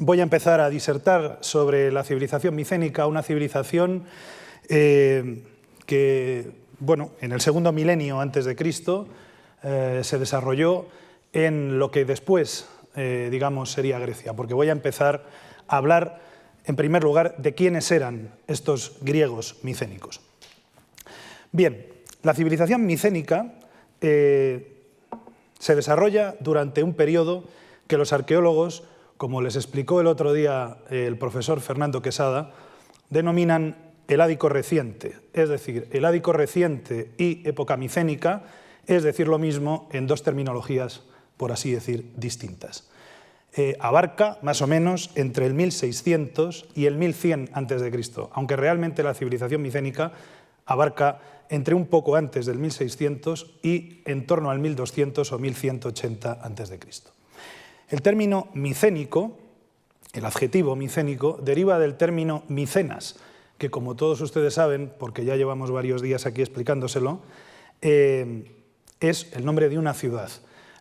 voy a empezar a disertar sobre la civilización micénica, una civilización que, bueno, en el segundo milenio antes de Cristo se desarrolló en lo que después, digamos, sería Grecia, porque voy a empezar a hablar, en primer lugar, de quiénes eran estos griegos micénicos. Bien, la civilización micénica se desarrolla durante un periodo que los arqueólogos, como les explicó el otro día el profesor Fernando Quesada, denominan heládico reciente. Es decir, heládico reciente y época micénica es decir lo mismo en dos terminologías, por así decir, distintas. Abarca más o menos entre el 1600 y el 1100 a.C., aunque realmente la civilización micénica abarca entre un poco antes del 1600 y en torno al 1200 o 1180 a.C. El término micénico, el adjetivo micénico, deriva del término micenas, que como todos ustedes saben, porque ya llevamos varios días aquí explicándoselo, es el nombre de una ciudad.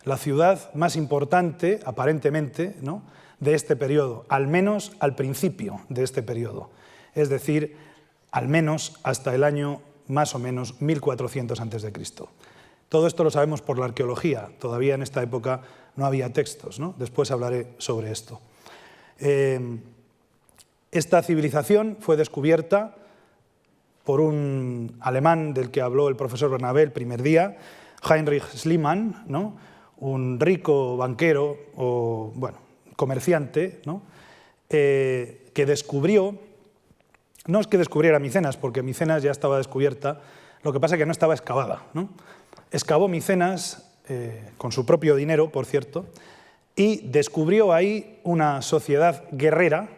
La ciudad más importante, aparentemente, ¿no?, de este periodo, al menos al principio de este periodo, es decir, al menos hasta el año más o menos 1400 a.C. Todo esto lo sabemos por la arqueología, todavía en esta época no había textos, ¿no? Después hablaré sobre esto. Esta civilización fue descubierta por un alemán del que habló el profesor Bernabé el primer día, Heinrich Schliemann, ¿no?, un rico banquero o, bueno, comerciante, ¿no?, que descubrió, no es que descubriera Micenas, porque Micenas ya estaba descubierta, lo que pasa es que no estaba excavada, ¿no? Excavó Micenas con su propio dinero, por cierto, y descubrió ahí una sociedad guerrera,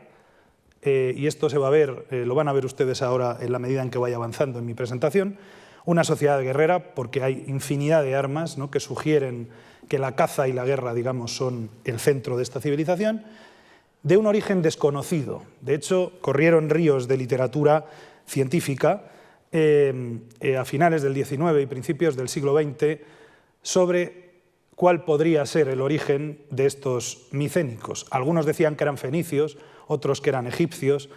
y esto se va a ver, lo van a ver ustedes ahora en la medida en que vaya avanzando en mi presentación, una sociedad guerrera porque hay infinidad de armas, ¿no?, que sugieren que la caza y la guerra, digamos, son el centro de esta civilización, de un origen desconocido. De hecho, corrieron ríos de literatura científica a finales del XIX y principios del siglo XX sobre cuál podría ser el origen de estos micénicos. Algunos decían que eran fenicios, otros que eran egipcios,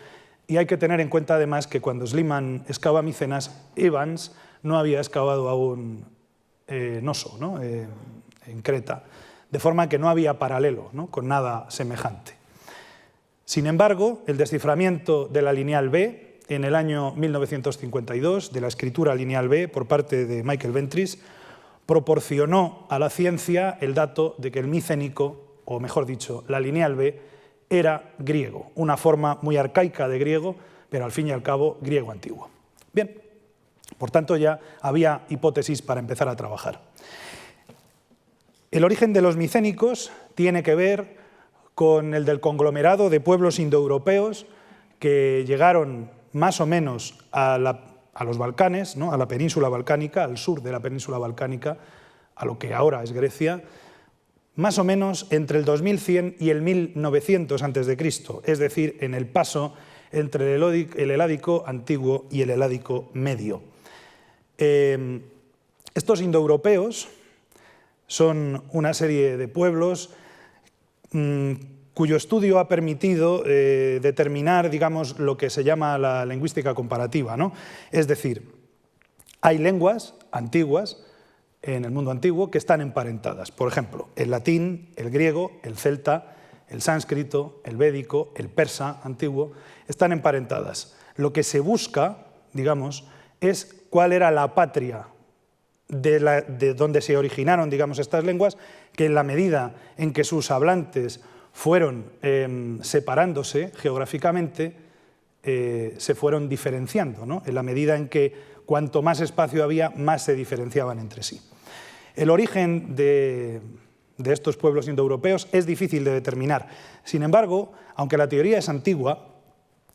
y hay que tener en cuenta además que cuando Schliemann excava Micenas, Evans no había excavado aún Noso, ¿no?, en Creta, de forma que no había paralelo, ¿no?, con nada semejante. Sin embargo, el desciframiento de la lineal B en el año 1952, de la escritura lineal B por parte de Michael Ventris, proporcionó a la ciencia el dato de que el micénico, o mejor dicho, la lineal B, era griego, una forma muy arcaica de griego, pero al fin y al cabo griego antiguo. Bien, por tanto ya había hipótesis para empezar a trabajar. El origen de los micénicos tiene que ver con el del conglomerado de pueblos indoeuropeos que llegaron más o menos a los Balcanes, ¿no?, a la península balcánica, al sur de la península balcánica, a lo que ahora es Grecia, más o menos entre el 2100 y el 1900 a.C., es decir, en el paso entre el heládico antiguo y el heládico medio. Estos indoeuropeos son una serie de pueblos cuyo estudio ha permitido determinar, digamos, lo que se llama la lingüística comparativa, ¿no? Es decir, hay lenguas antiguas en el mundo antiguo que están emparentadas. Por ejemplo, el latín, el griego, el celta, el sánscrito, el védico, el persa antiguo, están emparentadas. Lo que se busca, digamos, es cuál era la patria de donde se originaron, digamos, estas lenguas, que en la medida en que sus hablantes fueron separándose geográficamente, se fueron diferenciando, ¿no?, en la medida en que cuanto más espacio había, más se diferenciaban entre sí. El origen de estos pueblos indoeuropeos es difícil de determinar. Sin embargo, aunque la teoría es antigua,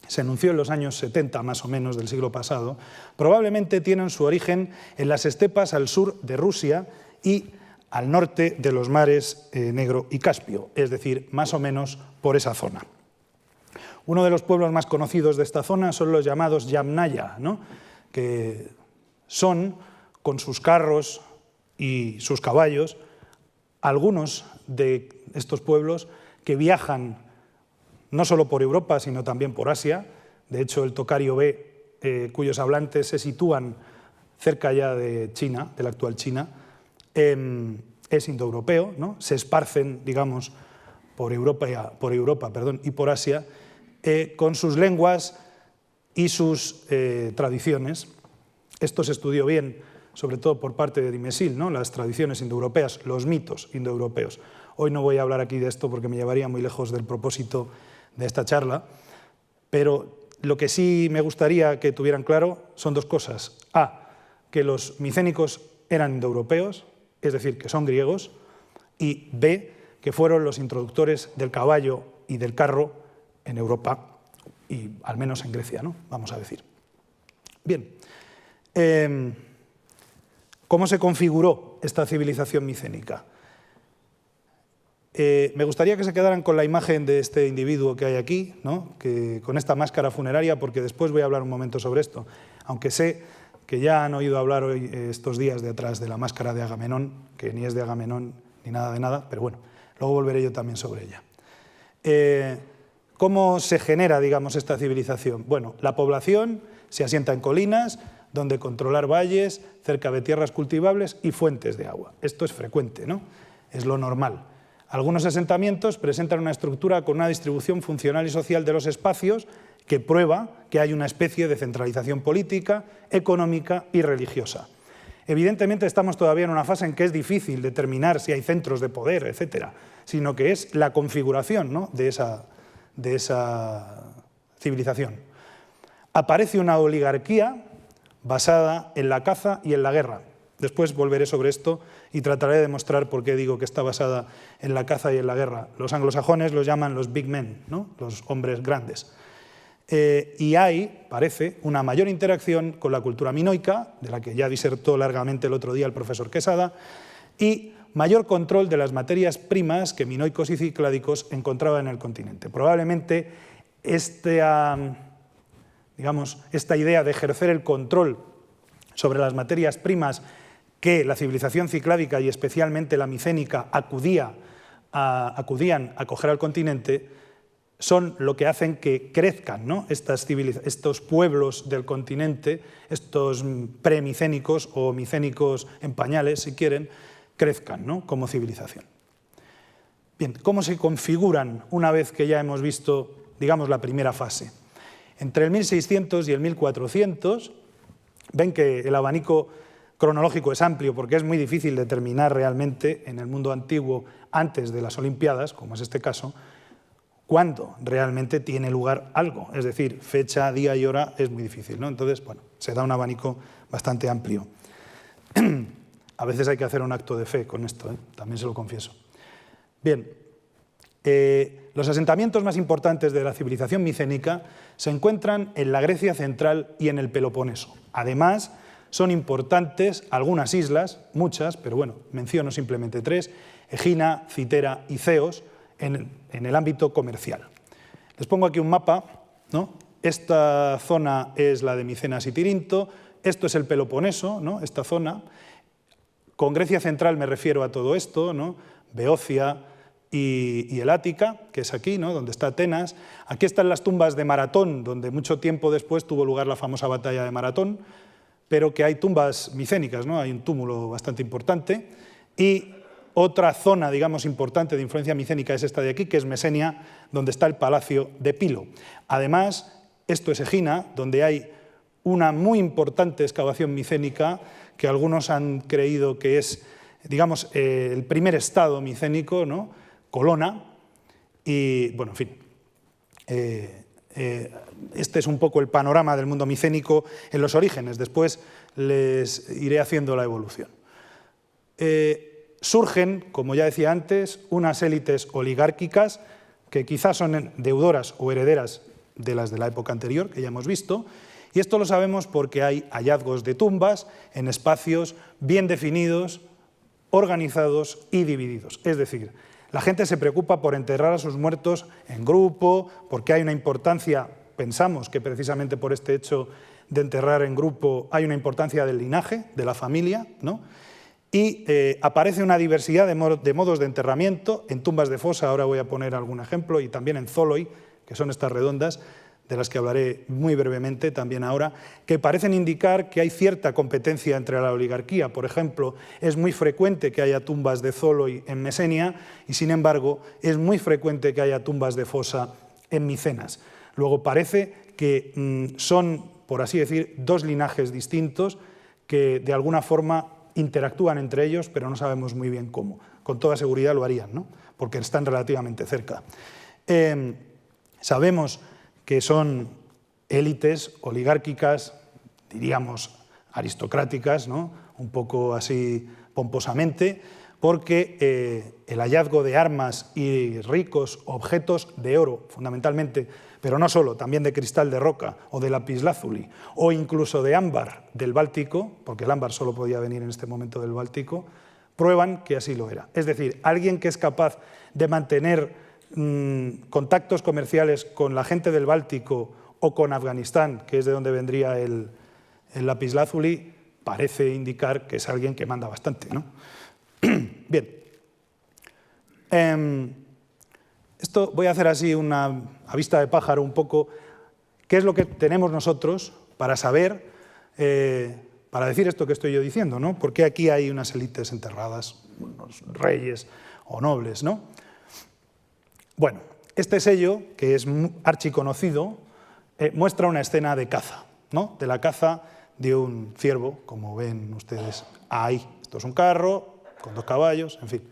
se anunció en los años 70 más o menos del siglo pasado, probablemente tienen su origen en las estepas al sur de Rusia y al norte de los mares Negro y Caspio, es decir, más o menos por esa zona. Uno de los pueblos más conocidos de esta zona son los llamados Yamnaya, ¿no?, que son, con sus carros y sus caballos, algunos de estos pueblos que viajan no solo por Europa, sino también por Asia. De hecho, el Tokario B, cuyos hablantes se sitúan cerca ya de China, de la actual China, es indoeuropeo, ¿no? Se esparcen, digamos, por Europa y por Asia, con sus lenguas y sus tradiciones. Esto se estudió bien, sobre todo por parte de Dimesil, ¿no? Las tradiciones indoeuropeas, los mitos indoeuropeos. Hoy no voy a hablar aquí de esto porque me llevaría muy lejos del propósito de esta charla, pero lo que sí me gustaría que tuvieran claro son dos cosas. A, que los micénicos eran indoeuropeos, es decir, que son griegos, y B, que fueron los introductores del caballo y del carro en Europa, y al menos en Grecia, ¿no? Vamos a decir. Bien, ¿cómo se configuró esta civilización micénica? Me gustaría que se quedaran con la imagen de este individuo que hay aquí, ¿no? Con esta máscara funeraria, porque después voy a hablar un momento sobre esto, aunque sé que ya han oído hablar hoy, estos días de atrás, de la máscara de Agamenón, que ni es de Agamenón ni nada de nada, pero bueno, luego volveré yo también sobre ella. ¿Cómo se genera, digamos, esta civilización? Bueno, la población se asienta en colinas, donde controlar valles, cerca de tierras cultivables y fuentes de agua. Esto es frecuente, ¿no? Es lo normal. Algunos asentamientos presentan una estructura con una distribución funcional y social de los espacios que prueba que hay una especie de centralización política, económica y religiosa. Evidentemente estamos todavía en una fase en que es difícil determinar si hay centros de poder, etcétera, sino que es la configuración, ¿no? de esa civilización. Aparece una oligarquía basada en la caza y en la guerra. Después volveré sobre esto y trataré de demostrar por qué digo que está basada en la caza y en la guerra. Los anglosajones los llaman los big men, ¿no? Los hombres grandes. Y hay, parece, una mayor interacción con la cultura minoica, de la que ya disertó largamente el otro día el profesor Quesada, y mayor control de las materias primas que minoicos y cicládicos encontraban en el continente. Probablemente esta idea de ejercer el control sobre las materias primas que la civilización cicládica y especialmente la micénica acudían a coger al continente, son lo que hacen que crezcan, ¿no? Estos pueblos del continente, estos premicénicos o micénicos en pañales, si quieren, crezcan, ¿no? Como civilización. Bien, ¿cómo se configuran una vez que ya hemos visto, digamos, la primera fase? Entre el 1600 y el 1400, ven que el abanico cronológico es amplio porque es muy difícil determinar realmente en el mundo antiguo, antes de las Olimpiadas, como es este caso, cuándo realmente tiene lugar algo. Es decir, fecha, día y hora es muy difícil, ¿no? Entonces, bueno, se da un abanico bastante amplio. A veces hay que hacer un acto de fe con esto, también se lo confieso. Bien, los asentamientos más importantes de la civilización micénica se encuentran en la Grecia central y en el Peloponeso. Además, son importantes algunas islas, muchas, pero bueno, menciono simplemente tres: Egina, Citera y Ceos, en el ámbito comercial. Les pongo aquí un mapa, ¿no? Esta zona es la de Micenas y Tirinto, esto es el Peloponeso, ¿no? Esta zona. Con Grecia central me refiero a todo esto, ¿no? Beocia y el Ática, que es aquí, ¿no? Donde está Atenas. Aquí están las tumbas de Maratón, donde mucho tiempo después tuvo lugar la famosa batalla de Maratón, pero que hay tumbas micénicas, ¿no? Hay un túmulo bastante importante. Y otra zona, digamos, importante de influencia micénica es esta de aquí, que es Mesenia, donde está el palacio de Pilo. Además, esto es Egina, donde hay una muy importante excavación micénica que algunos han creído que es, digamos, el primer estado micénico, ¿no? Colona. Y, bueno, en fin, este es un poco el panorama del mundo micénico en los orígenes. Después les iré haciendo la evolución. Surgen, como ya decía antes, unas élites oligárquicas que quizás son deudoras o herederas de las de la época anterior, que ya hemos visto, y esto lo sabemos porque hay hallazgos de tumbas en espacios bien definidos, organizados y divididos. Es decir, la gente se preocupa por enterrar a sus muertos en grupo, porque hay una importancia, pensamos que precisamente por este hecho de enterrar en grupo hay una importancia del linaje, de la familia, ¿no? Y aparece una diversidad de modos de enterramiento en tumbas de fosa, ahora voy a poner algún ejemplo, y también en Zoloi, que son estas redondas, de las que hablaré muy brevemente también ahora, que parecen indicar que hay cierta competencia entre la oligarquía. Por ejemplo, es muy frecuente que haya tumbas de Zoloi en Mesenia y, sin embargo, es muy frecuente que haya tumbas de Fosa en Micenas. Luego parece que son, por así decir, dos linajes distintos que de alguna forma interactúan entre ellos, pero no sabemos muy bien cómo. Con toda seguridad lo harían, ¿no? Porque están relativamente cerca. Sabemos que son élites oligárquicas, diríamos aristocráticas, ¿no? Un poco así pomposamente, porque el hallazgo de armas y ricos objetos de oro, fundamentalmente, pero no solo, también de cristal de roca o de lapislázuli, o incluso de ámbar del Báltico, porque el ámbar solo podía venir en este momento del Báltico, prueban que así lo era. Es decir, alguien que es capaz de mantener contactos comerciales con la gente del Báltico o con Afganistán, que es de donde vendría el lapislázuli, parece indicar que es alguien que manda bastante, ¿no? Bien. Esto voy a hacer así a vista de pájaro un poco qué es lo que tenemos nosotros para saber, para decir esto que estoy yo diciendo, ¿no? ¿Por qué aquí hay unas élites enterradas, unos reyes o nobles, ¿no? Bueno, este sello, que es archiconocido, muestra una escena de caza, ¿no? De la caza de un ciervo, como ven ustedes ahí. Esto es un carro con 2 caballos, en fin.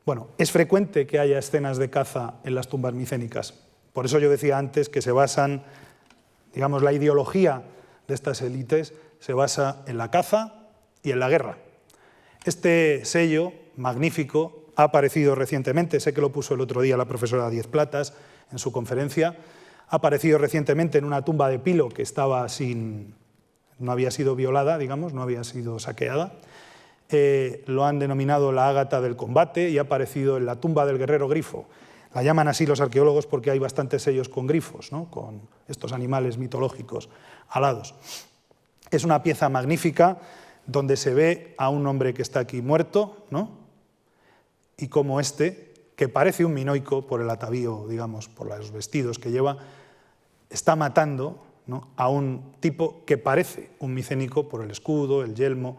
Bueno, es frecuente que haya escenas de caza en las tumbas micénicas. Por eso yo decía antes que se basan, digamos, la ideología de estas élites se basa en la caza y en la guerra. Este sello magnífico ha aparecido recientemente, sé que lo puso el otro día la profesora Diez Platas en su conferencia, ha aparecido recientemente en una tumba de Pilo que estaba no había sido violada, digamos, no había sido saqueada. Lo han denominado la ágata del combate y ha aparecido en la tumba del guerrero grifo. La llaman así los arqueólogos porque hay bastantes sellos con grifos, ¿no? Con estos animales mitológicos alados. Es una pieza magnífica donde se ve a un hombre que está aquí muerto, ¿no? Y como este, que parece un minoico por el atavío, digamos, por los vestidos que lleva, está matando, ¿no? A un tipo que parece un micénico por el escudo, el yelmo,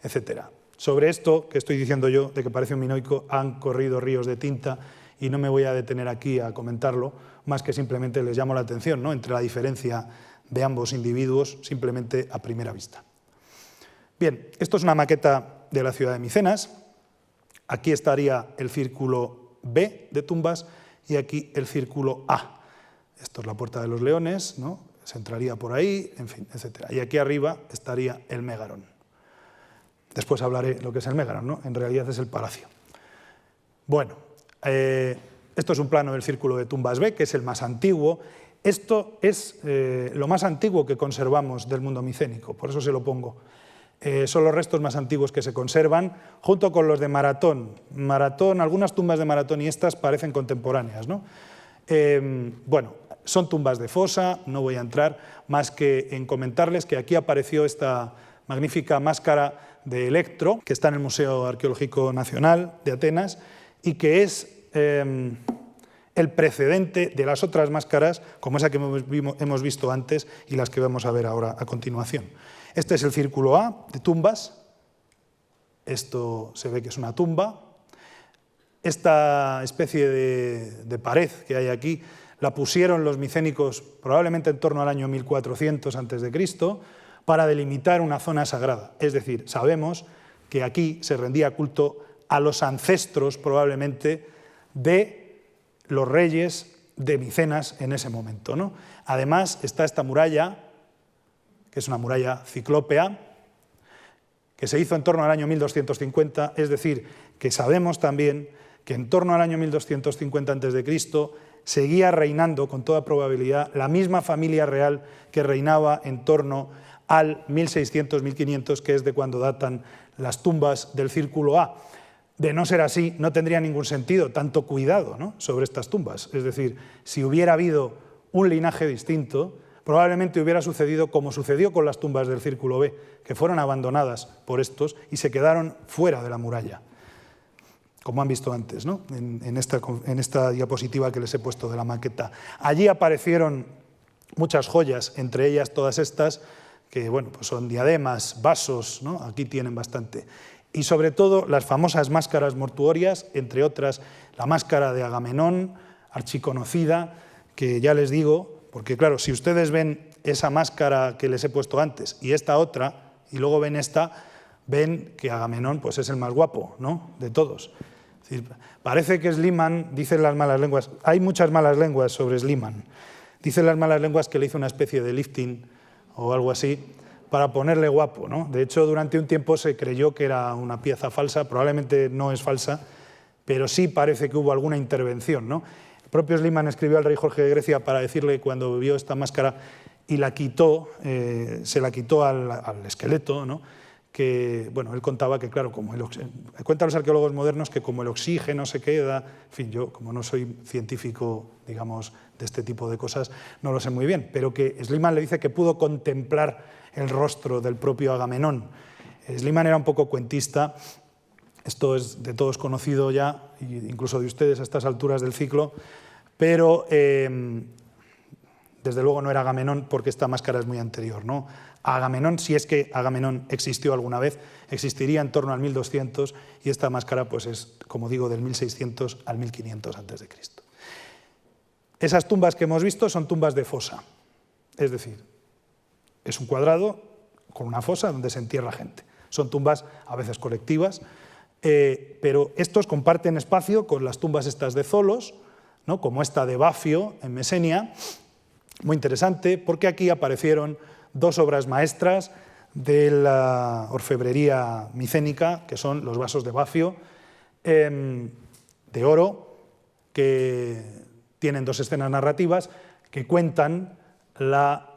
etc. Sobre esto que estoy diciendo yo, de que parece un minoico, han corrido ríos de tinta y no me voy a detener aquí a comentarlo, más que simplemente les llamo la atención, ¿no? Entre la diferencia de ambos individuos, simplemente a primera vista. Bien, esto es una maqueta de la ciudad de Micenas. Aquí estaría el círculo B de tumbas y aquí el círculo A. Esto es la Puerta de los Leones, ¿no? Se entraría por ahí, en fin, etc. Y aquí arriba estaría el Mégaron. Después hablaré lo que es el Mégaron, ¿no? En realidad es el palacio. Bueno, esto es un plano del círculo de tumbas B, que es el más antiguo. Esto es lo más antiguo que conservamos del mundo micénico, por eso se lo pongo. Son los restos más antiguos que se conservan, junto con los de Maratón. Algunas tumbas de Maratón y estas parecen contemporáneas, ¿no? Bueno, son tumbas de fosa, no voy a entrar, más que en comentarles que aquí apareció esta magnífica máscara de Electro, que está en el Museo Arqueológico Nacional de Atenas, y que es el precedente de las otras máscaras, como esa que hemos visto antes y las que vamos a ver ahora a continuación. Este es el círculo A de tumbas. Esto se ve que es una tumba. Esta especie de pared que hay aquí la pusieron los micénicos probablemente en torno al año 1400 a.C. para delimitar una zona sagrada. Es decir, sabemos que aquí se rendía culto a los ancestros probablemente de los reyes de Micenas en ese momento, ¿no? Además está esta muralla, que es una muralla ciclópea, que se hizo en torno al año 1250, es decir, que sabemos también que en torno al año 1250 a.C. seguía reinando con toda probabilidad la misma familia real que reinaba en torno al 1600-1500, que es de cuando datan las tumbas del círculo A. De no ser así, no tendría ningún sentido tanto cuidado, ¿no?, sobre estas tumbas. Es decir, si hubiera habido un linaje distinto, probablemente hubiera sucedido como sucedió con las tumbas del círculo B, que fueron abandonadas por estos y se quedaron fuera de la muralla. como han visto antes, ¿no? en esta diapositiva que les he puesto de la maqueta. Allí aparecieron muchas joyas, entre ellas todas estas, que bueno, pues son diademas, vasos, ¿no? Aquí tienen bastante. Y sobre todo las famosas máscaras mortuorias, entre otras la máscara de Agamenón, archiconocida, que ya les digo, porque claro, si ustedes ven esa máscara que les he puesto antes y esta otra, y luego ven esta, ven que Agamenón pues, es el más guapo, ¿no?, de todos. Es decir, parece que Schliemann, dicen las malas lenguas, hay muchas malas lenguas sobre Schliemann, dicen las malas lenguas que le hizo una especie de lifting o algo así para ponerle guapo, ¿no? De hecho, durante un tiempo se creyó que era una pieza falsa, probablemente no es falsa, pero sí parece que hubo alguna intervención, ¿no? El propio Schliemann escribió al rey Jorge de Grecia para decirle cuando vio esta máscara y la quitó, se la quitó al esqueleto, ¿no?, que, bueno, él contaba que, claro, cuentan los arqueólogos modernos que como el oxígeno se queda, en fin, yo como no soy científico, digamos, de este tipo de cosas, no lo sé muy bien, pero que Schliemann le dice que pudo contemplar el rostro del propio Agamenón. Schliemann era un poco cuentista, esto es de todos conocido ya, incluso de ustedes a estas alturas del ciclo, pero desde luego no era Agamenón porque esta máscara es muy anterior, ¿no? Agamenón, si es que Agamenón existió alguna vez, existiría en torno al 1200 y esta máscara pues es, como digo, del 1600 al 1500 a.C. Esas tumbas que hemos visto son tumbas de fosa, es decir, es un cuadrado con una fosa donde se entierra gente. Son tumbas a veces colectivas, pero estos comparten espacio con las tumbas estas de Zolos, ¿no?, como esta de Bafio en Mesenia, muy interesante porque aquí aparecieron dos obras maestras de la orfebrería micénica, que son los vasos de Bafio, de oro, que tienen dos escenas narrativas que cuentan la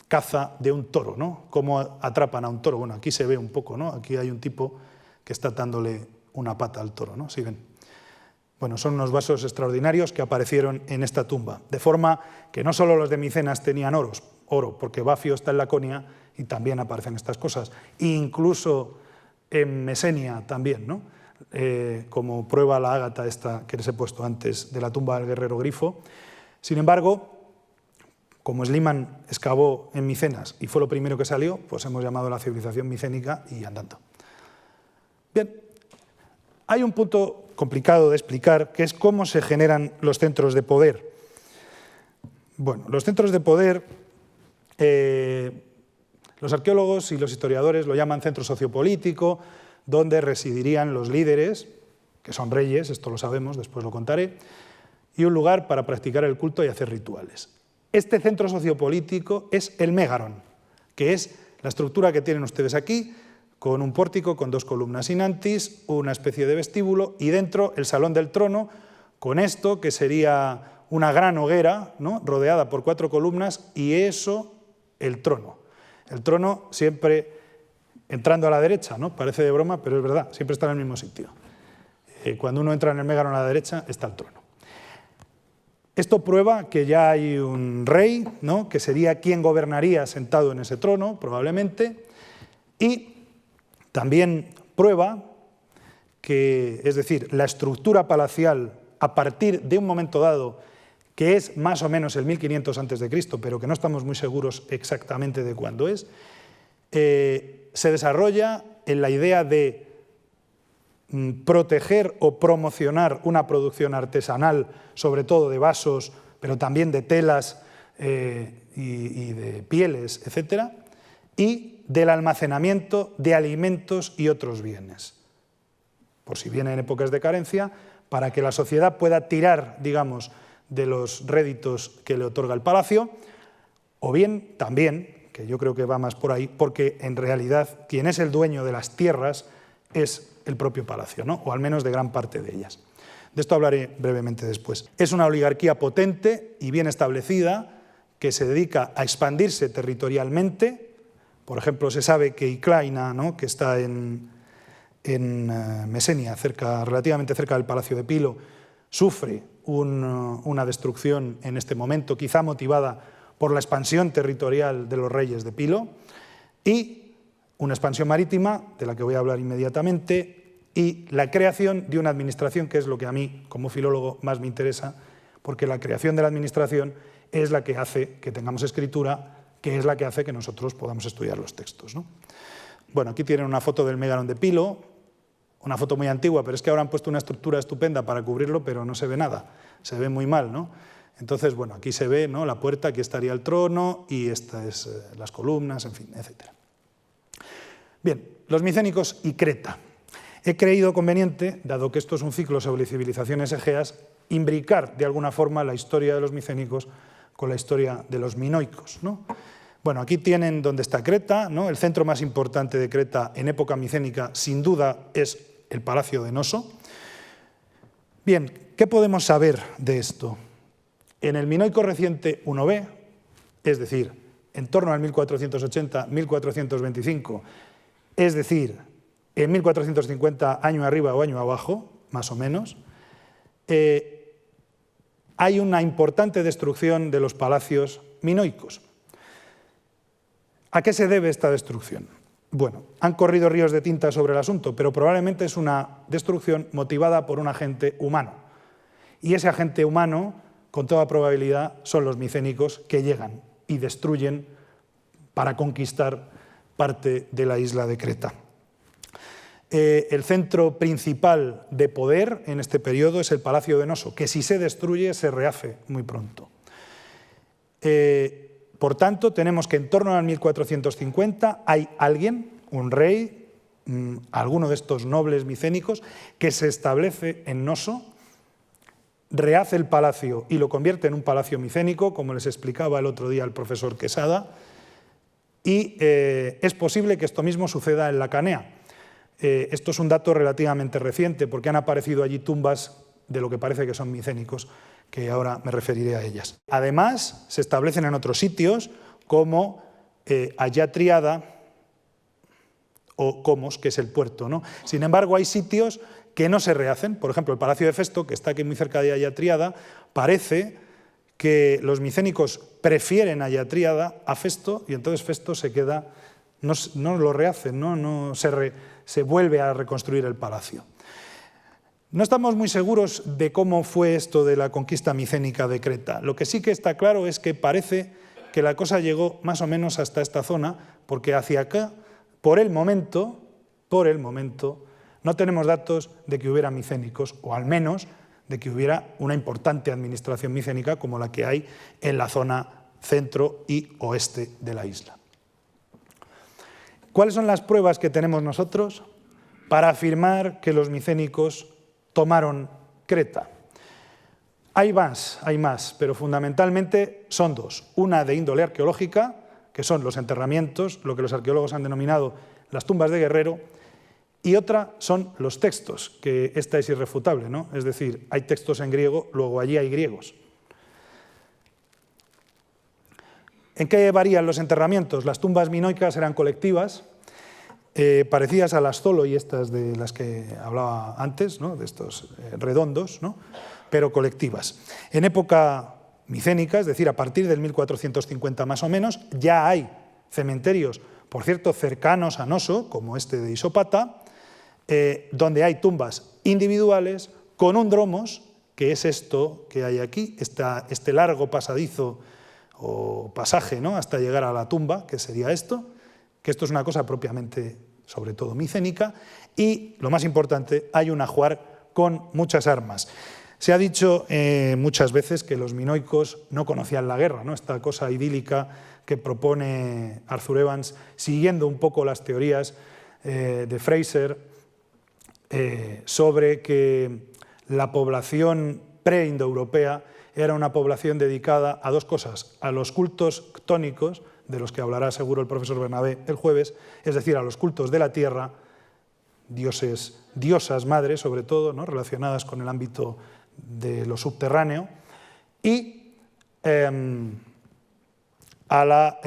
caza de un toro, ¿no?, cómo atrapan a un toro. Bueno, aquí se ve un poco, ¿no?, aquí hay un tipo que está dándole una pata al toro, ¿no?, ¿sí ven? Bueno, son unos vasos extraordinarios que aparecieron en esta tumba, de forma que no solo los de Micenas tenían oro, porque Bafio está en Laconia y también aparecen estas cosas, incluso en Mesenia también, ¿no?, como prueba la ágata esta que les he puesto antes de la tumba del guerrero Grifo. Sin embargo, como Schliemann excavó en Micenas y fue lo primero que salió, pues hemos llamado la civilización micénica y andando. Bien, hay un punto complicado de explicar, que es cómo se generan los centros de poder. Bueno, los centros de poder, los arqueólogos y los historiadores lo llaman centro sociopolítico, donde residirían los líderes, que son reyes, esto lo sabemos, después lo contaré, y un lugar para practicar el culto y hacer rituales. Este centro sociopolítico es el Mégaron, que es la estructura que tienen ustedes aquí, con un pórtico con dos columnas inantis, una especie de vestíbulo y dentro el salón del trono, con esto que sería una gran hoguera, ¿no?, rodeada por 4 columnas y eso, el trono. El trono siempre entrando a la derecha, ¿no?, parece de broma, pero es verdad, siempre está en el mismo sitio. Cuando uno entra en el Mégaron a la derecha está el trono. Esto prueba que ya hay un rey, ¿no?, que sería quien gobernaría sentado en ese trono, probablemente, y también prueba que, es decir, la estructura palacial a partir de un momento dado, que es más o menos el 1500 a.C., pero que no estamos muy seguros exactamente de cuándo es, se desarrolla en la idea de proteger o promocionar una producción artesanal, sobre todo de vasos, pero también de telas y de pieles, etcétera, y del almacenamiento de alimentos y otros bienes, por si vienen épocas de carencia, para que la sociedad pueda tirar, digamos, de los réditos que le otorga el palacio, o bien también, que yo creo que va más por ahí, porque en realidad quien es el dueño de las tierras es el propio palacio, ¿no?, o al menos de gran parte de ellas. De esto hablaré brevemente después. Es una oligarquía potente y bien establecida que se dedica a expandirse territorialmente. Por ejemplo, se sabe que Iclaina, ¿no?, que está en Mesenia, relativamente cerca del Palacio de Pilo, sufre una destrucción en este momento, quizá motivada por la expansión territorial de los reyes de Pilo, y una expansión marítima, de la que voy a hablar inmediatamente, y la creación de una administración, que es lo que a mí, como filólogo, más me interesa, porque la creación de la administración es la que hace que tengamos escritura, que es la que hace que nosotros podamos estudiar los textos, ¿no? Bueno, aquí tienen una foto del Megalón de Pilo, una foto muy antigua, pero es que ahora han puesto una estructura estupenda para cubrirlo, pero no se ve nada, se ve muy mal, ¿no? Entonces, bueno, aquí se ve, ¿no?, la puerta, aquí estaría el trono y estas es las columnas, en fin, etc. Bien, los micénicos y Creta. He creído conveniente, dado que esto es un ciclo sobre civilizaciones egeas, imbricar de alguna forma la historia de los micénicos con la historia de los minoicos, ¿no? Bueno, aquí tienen donde está Creta, ¿no? El centro más importante de Creta en época micénica, sin duda, es el Palacio de Noso. Bien, ¿qué podemos saber de esto? En el minoico reciente 1b, es decir, en torno al 1480-1425, es decir, en 1450 año arriba o año abajo, más o menos, hay una importante destrucción de los palacios minoicos. ¿A qué se debe esta destrucción? Bueno, han corrido ríos de tinta sobre el asunto, pero probablemente es una destrucción motivada por un agente humano. Y ese agente humano, con toda probabilidad, son los micénicos que llegan y destruyen para conquistar parte de la isla de Creta. El centro principal de poder en este periodo es el Palacio de Noso, que si se destruye se rehace muy pronto. Por tanto, tenemos que en torno al 1450 hay alguien, un rey, alguno de estos nobles micénicos, que se establece en Noso, rehace el palacio y lo convierte en un palacio micénico, como les explicaba el otro día el profesor Quesada, y es posible que esto mismo suceda en la Canea. Esto es un dato relativamente reciente, porque han aparecido allí tumbas de lo que parece que son micénicos, que ahora me referiré a ellas. Además, se establecen en otros sitios, como Ayatriada o Comos, que es el puerto, ¿no? Sin embargo, hay sitios que no se rehacen. Por ejemplo, el Palacio de Festo, que está aquí muy cerca de Ayatriada, parece que los micénicos prefieren Ayatriada a Festo, y entonces Festo se queda, no lo rehacen, no se vuelve a reconstruir el palacio. No estamos muy seguros de cómo fue esto de la conquista micénica de Creta. Lo que sí que está claro es que parece que la cosa llegó más o menos hasta esta zona, porque hacia acá, por el momento, no tenemos datos de que hubiera micénicos, o al menos de que hubiera una importante administración micénica como la que hay en la zona centro y oeste de la isla. ¿Cuáles son las pruebas que tenemos nosotros para afirmar que los micénicos tomaron Creta? Hay más, pero fundamentalmente son dos. Una de índole arqueológica, que son los enterramientos, lo que los arqueólogos han denominado las tumbas de guerrero, y otra son los textos, que esta es irrefutable, ¿no? Es decir, hay textos en griego, luego allí hay griegos. ¿En qué varían los enterramientos? Las tumbas minoicas eran colectivas, parecidas a las Zolo y estas de las que hablaba antes, ¿no?, de estos redondos, ¿no?, pero colectivas. En época micénica, es decir, a partir del 1450 más o menos, ya hay cementerios, por cierto, cercanos a Noso, como este de Isópata, donde hay tumbas individuales con un dromos, que es esto que hay aquí, este largo pasadizo o pasaje, ¿no?, hasta llegar a la tumba, que sería esto, que esto es una cosa propiamente, sobre todo, micénica, y, lo más importante, hay un ajuar con muchas armas. Se ha dicho muchas veces que los minoicos no conocían la guerra, ¿no?, esta cosa idílica que propone Arthur Evans, siguiendo un poco las teorías de Fraser sobre que la población pre-indoeuropea era una población dedicada a dos cosas: a los cultos ctónicos, de los que hablará seguro el profesor Bernabé el jueves, es decir, a los cultos de la tierra, dioses, diosas madres sobre todo, ¿no?, relacionadas con el ámbito de lo subterráneo, y a la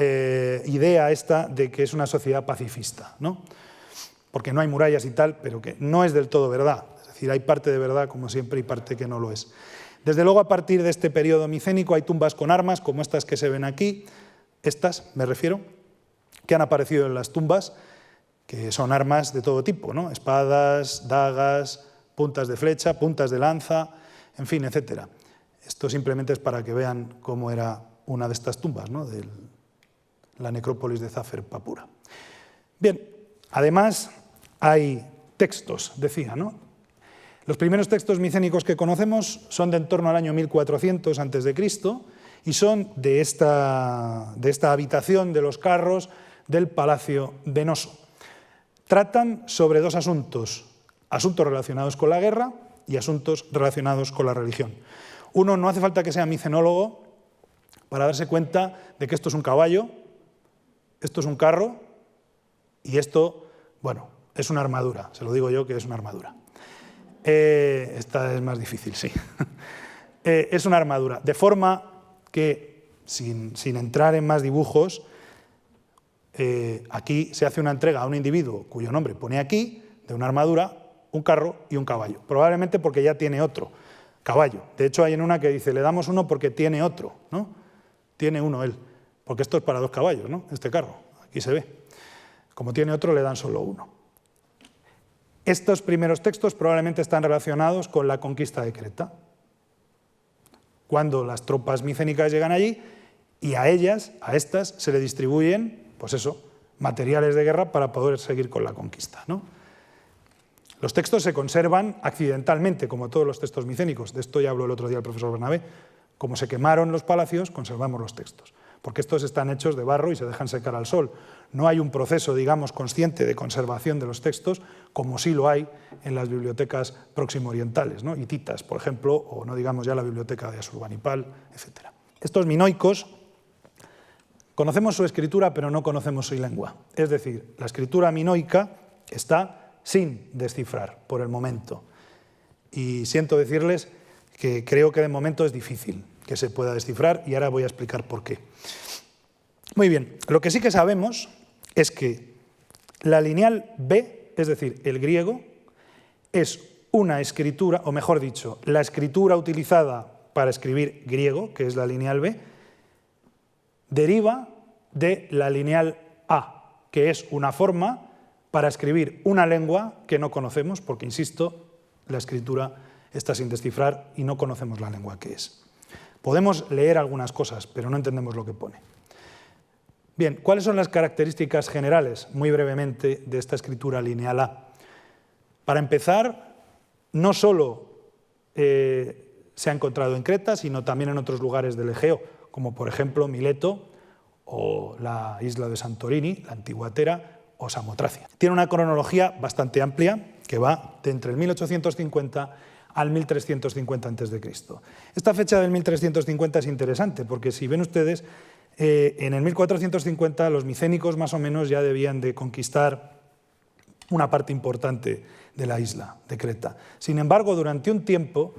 idea esta de que es una sociedad pacifista, ¿no?, porque no hay murallas y tal, pero que no es del todo verdad. Es decir, hay parte de verdad, como siempre, y parte que no lo es. Desde luego, a partir de este periodo micénico hay tumbas con armas, como estas que se ven aquí, estas, me refiero, que han aparecido en las tumbas, que son armas de todo tipo, ¿no? Espadas, dagas, puntas de flecha, puntas de lanza, en fin, etc. Esto simplemente es para que vean cómo era una de estas tumbas, ¿no? De la necrópolis de Zafer Papura. Bien, además hay textos, decía, ¿no? Los primeros textos micénicos que conocemos son de en torno al año 1400 a.C. y son de esta habitación de los carros del Palacio de Noso. Tratan sobre dos asuntos, asuntos relacionados con la guerra y asuntos relacionados con la religión. Uno, no hace falta que sea micenólogo para darse cuenta de que esto es un caballo, esto es un carro y esto, bueno, es una armadura, se lo digo yo que es una armadura. Esta es más difícil, sí. Es una armadura, de forma que, sin entrar en más dibujos, aquí se hace una entrega a un individuo cuyo nombre pone aquí, de una armadura, un carro y un caballo. Probablemente porque ya tiene otro caballo. De hecho, hay en una que dice, le damos uno porque tiene otro, ¿no? Tiene uno él, porque esto es para dos caballos, ¿no? Este carro, aquí se ve. Como tiene otro, le dan solo uno. Estos primeros textos probablemente están relacionados con la conquista de Creta, cuando las tropas micénicas llegan allí y a estas, se le distribuyen, pues eso, materiales de guerra para poder seguir con la conquista, ¿no? Los textos se conservan accidentalmente, como todos los textos micénicos. De esto ya habló el otro día el profesor Bernabé. Como se quemaron los palacios, conservamos los textos, porque estos están hechos de barro y se dejan secar al sol. No hay un proceso, digamos, consciente de conservación de los textos, como sí lo hay en las bibliotecas próximo-orientales, ¿no? Hititas, por ejemplo, o no digamos ya la biblioteca de Asurbanipal, etc. Estos minoicos, conocemos su escritura, pero no conocemos su lengua. Es decir, la escritura minoica está sin descifrar por el momento. Y siento decirles que creo que de momento es difícil que se pueda descifrar y ahora voy a explicar por qué. Muy bien, lo que sí que sabemos es que la lineal B, es decir, el griego, es una escritura, o mejor dicho, la escritura utilizada para escribir griego, que es la lineal B, deriva de la lineal A, que es una forma para escribir una lengua que no conocemos, porque, insisto, la escritura está sin descifrar y no conocemos la lengua que es. Podemos leer algunas cosas, pero no entendemos lo que pone. Bien, ¿cuáles son las características generales, muy brevemente, de esta escritura lineal A? Para empezar, no solo se ha encontrado en Creta, sino también en otros lugares del Egeo, como por ejemplo Mileto o la isla de Santorini, la antigua Tera, o Samotracia. Tiene una cronología bastante amplia que va de entre el 1850 al 1350 a.C. Esta fecha del 1350 es interesante porque, si ven ustedes, en el 1450 los micénicos más o menos ya debían de conquistar una parte importante de la isla de Creta. Sin embargo, durante un tiempo,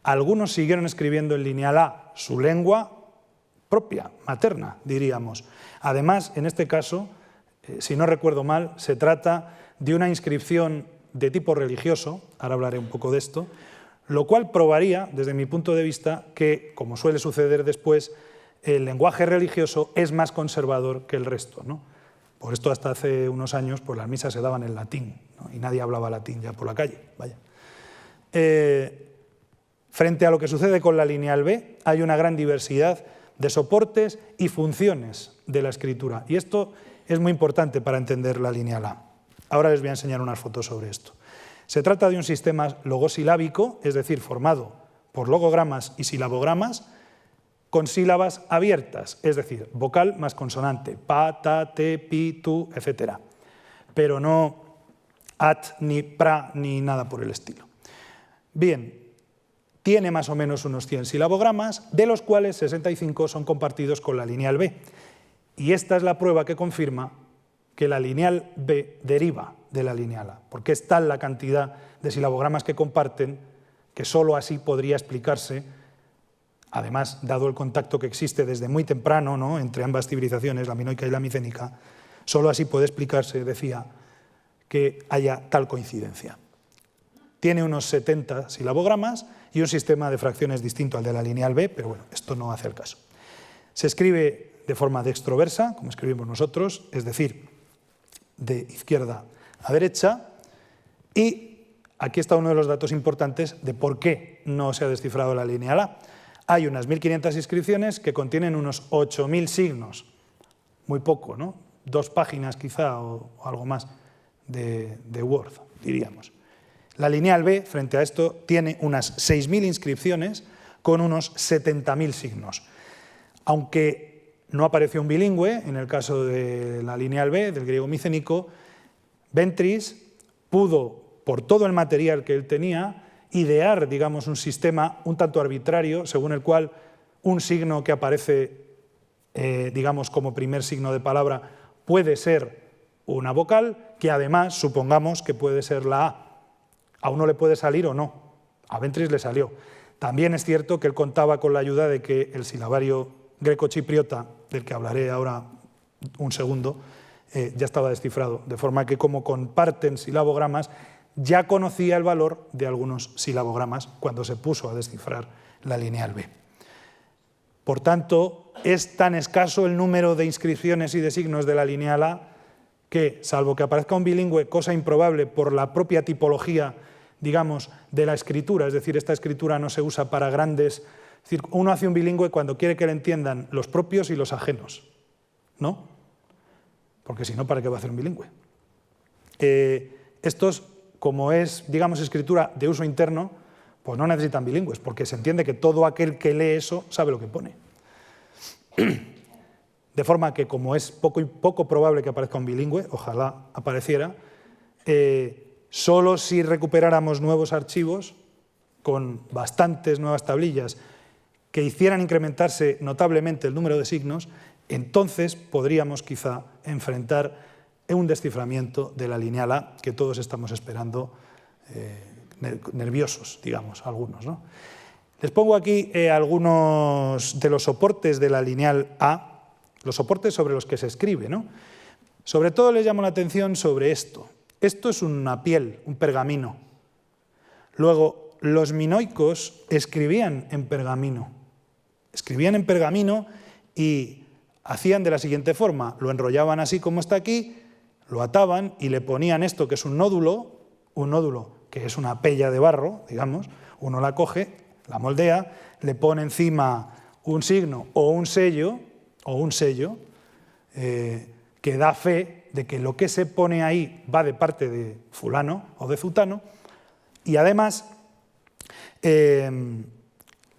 algunos siguieron escribiendo en lineal A, su lengua propia, materna, diríamos. Además, en este caso, si no recuerdo mal, se trata de una inscripción de tipo religioso, ahora hablaré un poco de esto, lo cual probaría, desde mi punto de vista, que, como suele suceder después, el lenguaje religioso es más conservador que el resto, ¿no? Por esto, hasta hace unos años, pues las misas se daban en latín, ¿no? Y nadie hablaba latín ya por la calle. Vaya. Frente a lo que sucede con la lineal B, hay una gran diversidad de soportes y funciones de la escritura. Y esto es muy importante para entender la lineal A. Ahora les voy a enseñar unas fotos sobre esto. Se trata de un sistema logosilábico, es decir, formado por logogramas y silabogramas, con sílabas abiertas, es decir, vocal más consonante, pa, ta, te, pi, tu, etc. Pero no at, ni pra, ni nada por el estilo. Bien, tiene más o menos unos 100 silabogramas, de los cuales 65 son compartidos con la lineal B. Y esta es la prueba que confirma que la lineal B deriva de la lineal A, porque es tal la cantidad de silabogramas que comparten que solo así podría explicarse, además, dado el contacto que existe desde muy temprano, ¿no?, entre ambas civilizaciones, la minoica y la micénica, solo así puede explicarse, decía, que haya tal coincidencia. Tiene unos 70 silabogramas y un sistema de fracciones distinto al de la lineal B, pero bueno, esto no hace el caso. Se escribe de forma dextroversa, como escribimos nosotros, es decir, de izquierda a derecha. Y aquí está uno de los datos importantes de por qué no se ha descifrado la lineal A. Hay unas 1.500 inscripciones que contienen unos 8.000 signos. Muy poco, ¿no? 2 páginas quizá o algo más de Word, diríamos. La lineal B, frente a esto, tiene unas 6.000 inscripciones con unos 70.000 signos. Aunque no apareció un bilingüe, en el caso de la lineal B, del griego micénico, Ventris pudo, por todo el material que él tenía, idear, digamos, un sistema un tanto arbitrario, según el cual un signo que aparece, digamos, como primer signo de palabra, puede ser una vocal, que además supongamos que puede ser la A. A uno le puede salir o no, a Ventris le salió. También es cierto que él contaba con la ayuda de que el silabario greco-chipriota, del que hablaré ahora un segundo, ya estaba descifrado, de forma que como comparten silabogramas, ya conocía el valor de algunos silabogramas cuando se puso a descifrar la lineal B. Por tanto, es tan escaso el número de inscripciones y de signos de la lineal A que, salvo que aparezca un bilingüe, cosa improbable por la propia tipología, digamos, de la escritura, es decir, esta escritura no se usa para grandes... Es decir, uno hace un bilingüe cuando quiere que le entiendan los propios y los ajenos, ¿no? Porque si no, ¿para qué va a hacer un bilingüe? Estos, como es, digamos, escritura de uso interno, pues no necesitan bilingües, porque se entiende que todo aquel que lee eso sabe lo que pone. De forma que, como es poco probable que aparezca un bilingüe, ojalá apareciera, solo si recuperáramos nuevos archivos con bastantes nuevas tablillas que hicieran incrementarse notablemente el número de signos, entonces podríamos quizá enfrentar un desciframiento de la lineal A que todos estamos esperando, nerviosos, digamos, algunos, ¿no? Les pongo aquí algunos de los soportes de la lineal A, los soportes sobre los que se escribe, ¿no? Sobre todo les llamo la atención sobre esto. Esto es una piel, un pergamino. Luego, los minoicos escribían en pergamino. Escribían en pergamino y hacían de la siguiente forma. Lo enrollaban así como está aquí, lo ataban y le ponían esto que es un nódulo que es una pella de barro, digamos. Uno la coge, la moldea, le pone encima un signo o un sello que da fe de que lo que se pone ahí va de parte de fulano o de zutano, y además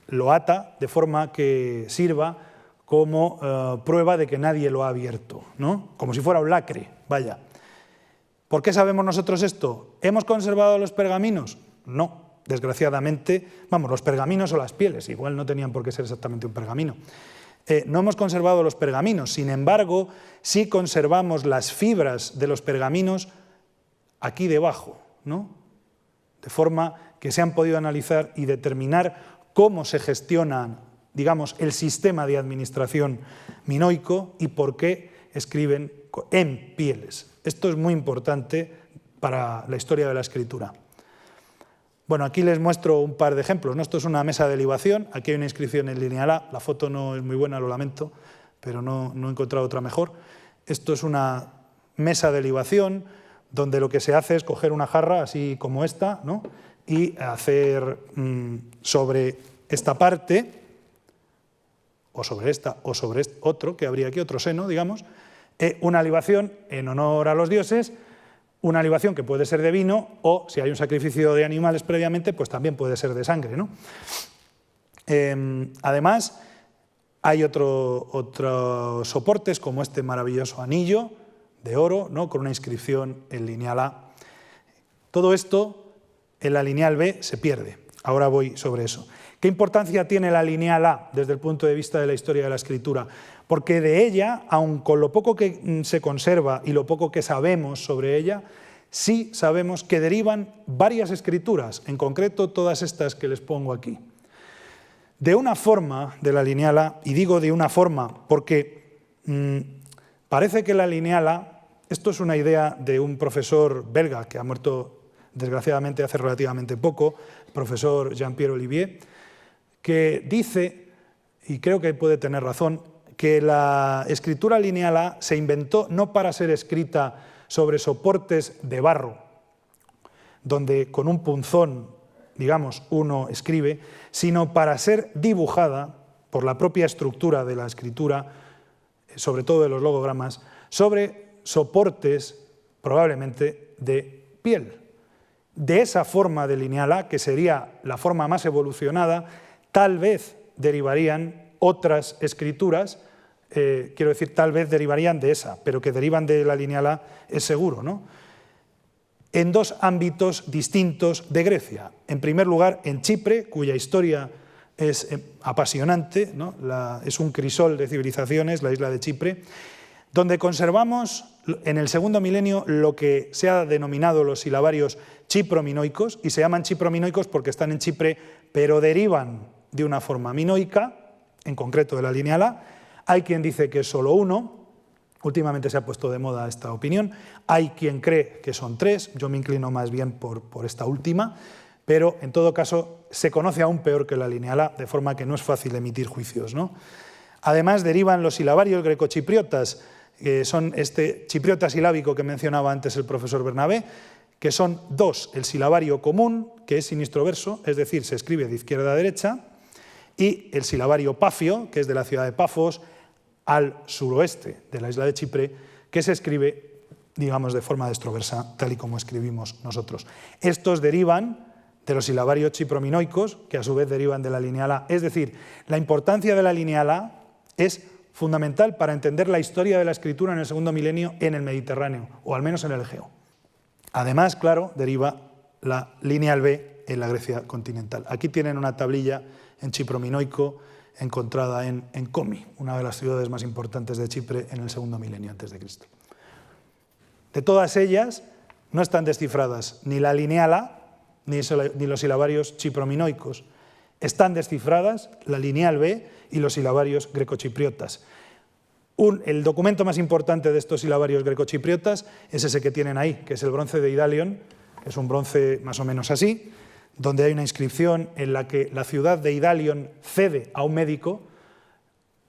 lo ata de forma que sirva como prueba de que nadie lo ha abierto, ¿no? Como si fuera un lacre, vaya. ¿Por qué sabemos nosotros esto? ¿Hemos conservado los pergaminos? No, desgraciadamente, vamos, los pergaminos o las pieles, igual no tenían por qué ser exactamente un pergamino. No hemos conservado los pergaminos, sin embargo, sí conservamos las fibras de los pergaminos aquí debajo, ¿no? De forma que se han podido analizar y determinar cómo se gestiona, digamos, el sistema de administración minoico y por qué escriben en pieles. Esto es muy importante para la historia de la escritura. Bueno, aquí les muestro un par de ejemplos, ¿no? Esto es una mesa de libación, aquí hay una inscripción en lineal A, la foto no es muy buena, lo lamento, pero no he encontrado otra mejor. Esto es una mesa de libación donde lo que se hace es coger una jarra así como esta, ¿no? Y hacer sobre esta parte, o sobre esta, o sobre otro, que habría aquí otro seno, digamos, una libación en honor a los dioses, una libación que puede ser de vino o, si hay un sacrificio de animales previamente, pues también puede ser de sangre, ¿no? Además, hay otros soportes como este maravilloso anillo de oro, ¿no? Con una inscripción en lineal A. Todo esto en la lineal B se pierde. Ahora voy sobre eso. ¿Qué importancia tiene la lineal A desde el punto de vista de la historia de la escritura? Porque de ella, aun con lo poco que se conserva y lo poco que sabemos sobre ella, sí sabemos que derivan varias escrituras, en concreto todas estas que les pongo aquí. De una forma de la lineal A, y digo de una forma porque parece que la lineal A, esto es una idea de un profesor belga que ha muerto desgraciadamente hace relativamente poco, el profesor Jean-Pierre Olivier, que dice, y creo que puede tener razón, que la escritura lineal A se inventó no para ser escrita sobre soportes de barro, donde con un punzón, digamos, uno escribe, sino para ser dibujada por la propia estructura de la escritura, sobre todo de los logogramas, sobre soportes probablemente de piel. De esa forma de lineal A, que sería la forma más evolucionada, tal vez derivarían otras escrituras, quiero decir, tal vez derivarían de esa, pero que derivan de la lineal A es seguro, ¿no? En dos ámbitos distintos de Grecia. En primer lugar, en Chipre, cuya historia es apasionante, ¿no? Es un crisol de civilizaciones, la isla de Chipre, donde conservamos en el segundo milenio lo que se ha denominado los silabarios chipro-minoicos, y se llaman chipro-minoicos porque están en Chipre, pero derivan de una forma minoica, en concreto de la lineal A. Hay quien dice que es solo uno, últimamente se ha puesto de moda esta opinión, hay quien cree que son tres, yo me inclino más bien por esta última, pero en todo caso se conoce aún peor que la lineal A, de forma que no es fácil emitir juicios, ¿no? Además derivan los silabarios grecochipriotas, que son este chipriota silábico que mencionaba antes el profesor Bernabé, que son dos, el silabario común, que es sinistro verso, es decir, se escribe de izquierda a derecha, y el silabario pafio, que es de la ciudad de Pafos, al suroeste de la isla de Chipre, que se escribe, digamos, de forma destroversa, tal y como escribimos nosotros. Estos derivan de los silabarios chiprominoicos, que a su vez derivan de la lineal A. Es decir, la importancia de la lineal A es fundamental para entender la historia de la escritura en el segundo milenio en el Mediterráneo, o al menos en el Egeo. Además, claro, deriva la lineal B en la Grecia continental. Aquí tienen una tablilla en chiprominoico encontrada en Komi, una de las ciudades más importantes de Chipre en el segundo milenio antes de Cristo. De todas ellas no están descifradas ni la lineal A ni los silabarios chiprominoicos. Están descifradas la lineal B y los silabarios grecochipriotas. El documento más importante de estos silabarios grecochipriotas es ese que tienen ahí, que es el bronce de Idalion, que es un bronce más o menos así, donde hay una inscripción en la que la ciudad de Idalion cede a un médico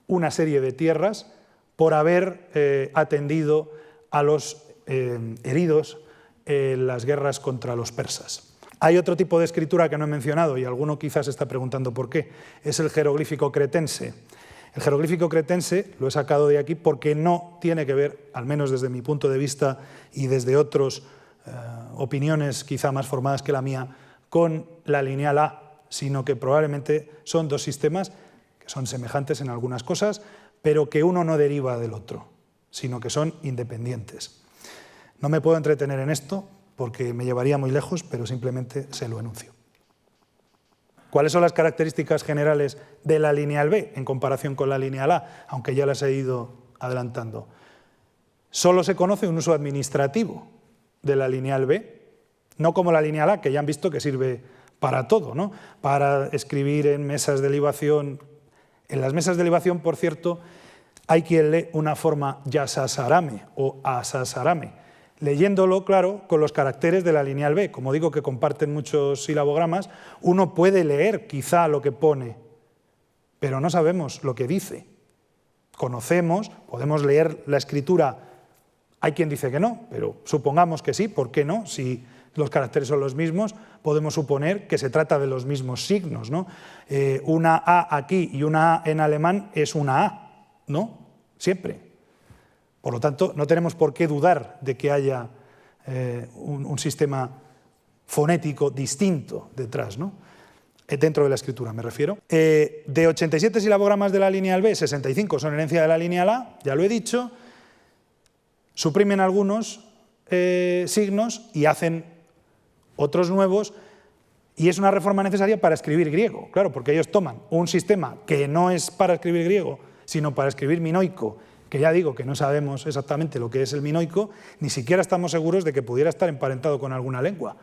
una serie de tierras por haber atendido a los heridos en las guerras contra los persas. Hay otro tipo de escritura que no he mencionado y alguno quizás se está preguntando por qué, es el jeroglífico cretense. El jeroglífico cretense lo he sacado de aquí porque no tiene que ver, al menos desde mi punto de vista y desde otras opiniones quizá más formadas que la mía, con la lineal A, sino que probablemente son dos sistemas que son semejantes en algunas cosas, pero que uno no deriva del otro, sino que son independientes. No me puedo entretener en esto porque me llevaría muy lejos, pero simplemente se lo enuncio. ¿Cuáles son las características generales de la lineal B en comparación con la lineal A? Aunque ya las he ido adelantando. Solo se conoce un uso administrativo de la lineal B, no como la lineal A, que ya han visto que sirve para todo, ¿no? Para escribir en mesas de libación. En las mesas de libación, por cierto, hay quien lee una forma yasasarame o asasarame, leyéndolo, claro, con los caracteres de la lineal B. Como digo que comparten muchos silabogramas, uno puede leer quizá lo que pone, pero no sabemos lo que dice. Conocemos, podemos leer la escritura, hay quien dice que no, pero supongamos que sí, ¿por qué no? Si los caracteres son los mismos, podemos suponer que se trata de los mismos signos, ¿no? Una A aquí y una A en alemán es una A, ¿no? Siempre. Por lo tanto, no tenemos por qué dudar de que haya un sistema fonético distinto detrás, ¿no? Dentro de la escritura, me refiero. De 87 silabogramas de la lineal B, 65 son herencia de la lineal A, ya lo he dicho, suprimen algunos signos y hacen otros nuevos, y es una reforma necesaria para escribir griego, claro, porque ellos toman un sistema que no es para escribir griego, sino para escribir minoico, que ya digo que no sabemos exactamente lo que es el minoico, ni siquiera estamos seguros de que pudiera estar emparentado con alguna lengua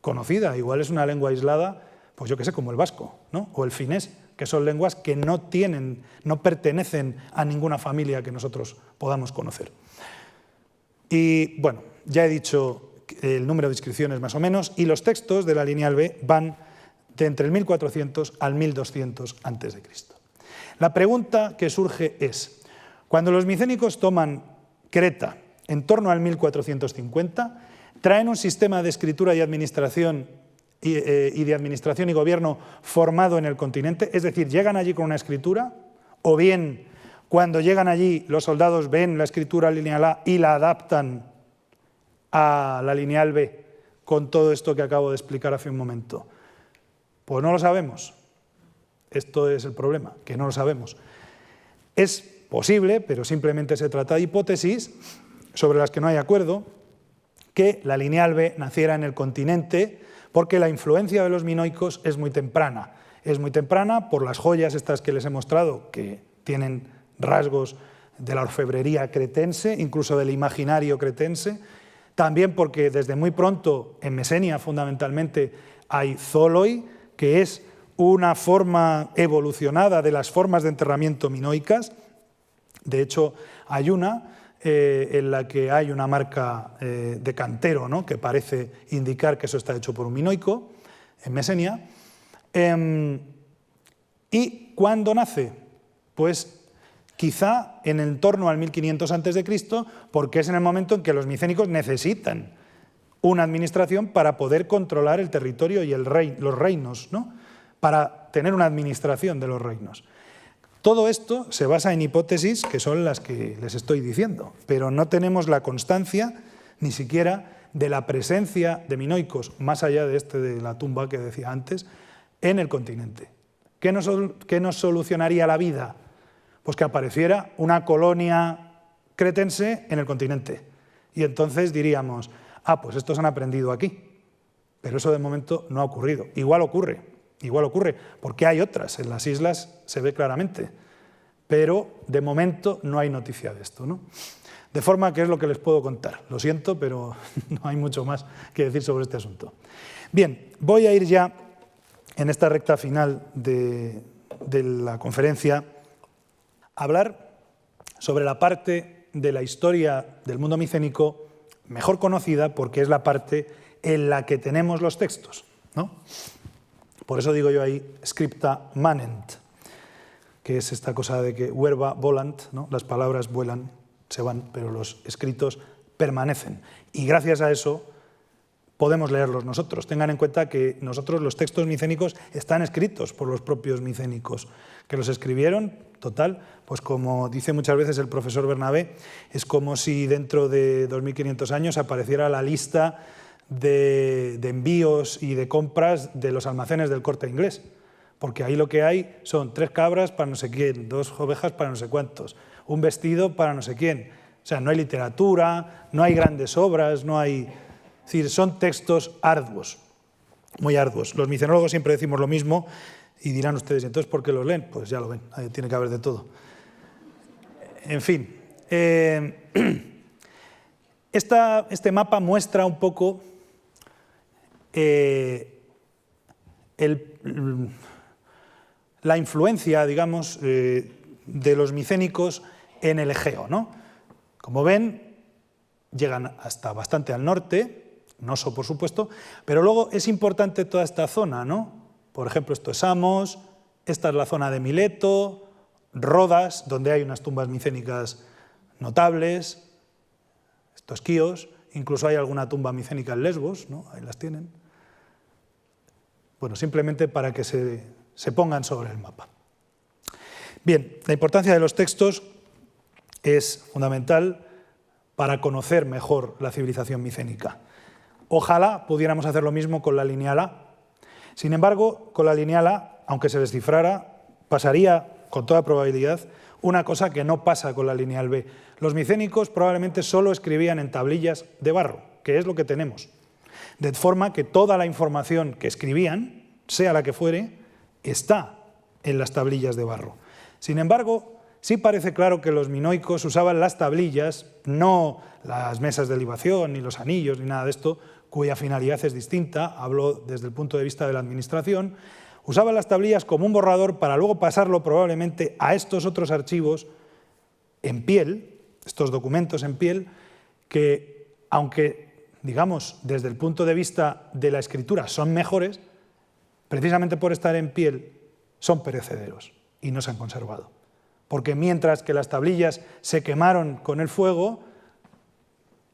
conocida, igual es una lengua aislada, pues yo qué sé, como el vasco, ¿no? O el finés, que son lenguas que no pertenecen a ninguna familia que nosotros podamos conocer. Y bueno, ya he dicho el número de inscripciones más o menos, y los textos de la lineal B van de entre el 1400 al 1200 a.C. La pregunta que surge es, cuando los micénicos toman Creta en torno al 1450, traen un sistema de escritura y administración y gobierno formado en el continente, es decir, llegan allí con una escritura, o bien cuando llegan allí los soldados ven la escritura lineal A y la adaptan a la lineal B, con todo esto que acabo de explicar hace un momento. Pues no lo sabemos. Esto es el problema, que no lo sabemos. Es posible, pero simplemente se trata de hipótesis sobre las que no hay acuerdo, que la lineal B naciera en el continente porque la influencia de los minoicos es muy temprana. Es muy temprana por las joyas estas que les he mostrado, que tienen rasgos de la orfebrería cretense, incluso del imaginario cretense, también porque desde muy pronto, en Mesenia fundamentalmente, hay zoloi, que es una forma evolucionada de las formas de enterramiento minoicas. De hecho, hay una en la que hay una marca de cantero, ¿no?, que parece indicar que eso está hecho por un minoico, en Mesenia. ¿Y cuándo nace? Pues quizá en torno al 1500 a.C., porque es en el momento en que los micénicos necesitan una administración para poder controlar el territorio y los reinos, ¿no?, para tener una administración de los reinos. Todo esto se basa en hipótesis que son las que les estoy diciendo, pero no tenemos la constancia ni siquiera de la presencia de minoicos, más allá de la tumba que decía antes, en el continente. ¿Qué nos solucionaría la vida? Pues que apareciera una colonia cretense en el continente. Y entonces diríamos, pues estos han aprendido aquí. Pero eso de momento no ha ocurrido. Igual ocurre, porque hay otras, en las islas se ve claramente. Pero de momento no hay noticia de esto, ¿no? De forma que es lo que les puedo contar. Lo siento, pero no hay mucho más que decir sobre este asunto. Bien, voy a ir ya en esta recta final de la conferencia a hablar sobre la parte de la historia del mundo micénico mejor conocida, porque es la parte en la que tenemos los textos, ¿no? Por eso digo yo ahí, scripta manent, que es esta cosa de que verba volant, ¿no?, las palabras vuelan, se van, pero los escritos permanecen. Y gracias a eso podemos leerlos nosotros. Tengan en cuenta que nosotros los textos micénicos están escritos por los propios micénicos, que los escribieron, total, pues como dice muchas veces el profesor Bernabé, es como si dentro de 2500 años apareciera la lista de envíos y de compras de los almacenes del Corte Inglés, porque ahí lo que hay son 3 cabras para no sé quién, 2 ovejas para no sé cuántos, un vestido para no sé quién. O sea, no hay literatura, no hay grandes obras, no hay... Es decir, son textos arduos, muy arduos. Los micenólogos siempre decimos lo mismo y dirán ustedes, ¿entonces por qué los leen? Pues ya lo ven, ahí tiene que haber de todo. En fin, este mapa muestra un poco la influencia, digamos, de los micénicos en el Egeo, ¿no? Como ven, llegan hasta bastante al norte, Noso, por supuesto, pero luego es importante toda esta zona, ¿no? Por ejemplo, esto es Samos, esta es la zona de Mileto, Rodas, donde hay unas tumbas micénicas notables, esto es Quíos, incluso hay alguna tumba micénica en Lesbos, ¿no? Ahí las tienen. Bueno, simplemente para que se pongan sobre el mapa. Bien, la importancia de los textos es fundamental para conocer mejor la civilización micénica. Ojalá pudiéramos hacer lo mismo con la lineal A. Sin embargo, con la lineal A, aunque se descifrara, pasaría con toda probabilidad una cosa que no pasa con la lineal B. Los micénicos probablemente solo escribían en tablillas de barro, que es lo que tenemos. De forma que toda la información que escribían, sea la que fuere, está en las tablillas de barro. Sin embargo, sí parece claro que los minoicos usaban las tablillas, no las mesas de libación, ni los anillos, ni nada de esto, cuya finalidad es distinta, hablo desde el punto de vista de la administración, usaban las tablillas como un borrador para luego pasarlo probablemente a estos otros archivos en piel, estos documentos en piel, que aunque, digamos, desde el punto de vista de la escritura son mejores, precisamente por estar en piel son perecederos y no se han conservado. Porque mientras que las tablillas se quemaron con el fuego,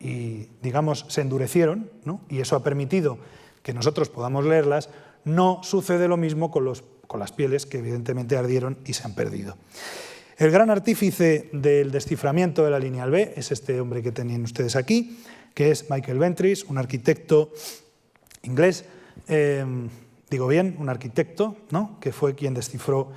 y, digamos, se endurecieron, ¿no? Y eso ha permitido que nosotros podamos leerlas. No sucede lo mismo con las pieles, que evidentemente ardieron y se han perdido. El gran artífice del desciframiento de la lineal B es este hombre que tenían ustedes aquí, que es Michael Ventris, un arquitecto inglés, digo bien, un arquitecto, ¿no?, que fue quien descifró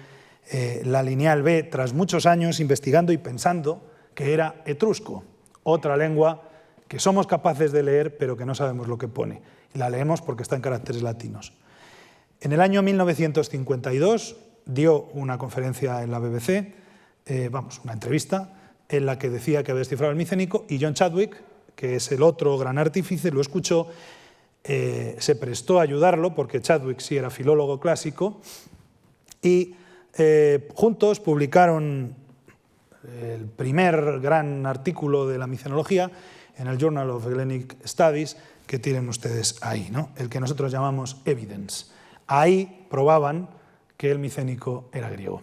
la lineal B tras muchos años investigando y pensando que era etrusco, otra lengua que somos capaces de leer pero que no sabemos lo que pone. Y la leemos porque está en caracteres latinos. En el año 1952 dio una conferencia en la BBC, una entrevista, en la que decía que había descifrado el micénico, y John Chadwick, que es el otro gran artífice, lo escuchó, se prestó a ayudarlo, porque Chadwick sí era filólogo clásico, y juntos publicaron el primer gran artículo de la micenología en el Journal of Hellenic Studies, que tienen ustedes ahí, ¿no?, el que nosotros llamamos Evidence. Ahí probaban que el micénico era griego.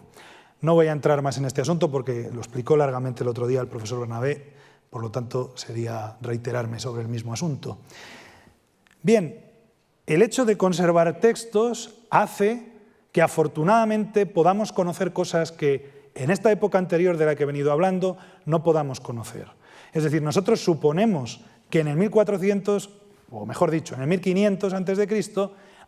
No voy a entrar más en este asunto porque lo explicó largamente el otro día el profesor Bernabé, por lo tanto sería reiterarme sobre el mismo asunto. Bien, el hecho de conservar textos hace que afortunadamente podamos conocer cosas que en esta época anterior de la que he venido hablando no podamos conocer. Es decir, nosotros suponemos que en el 1400, o mejor dicho, en el 1500 a.C.,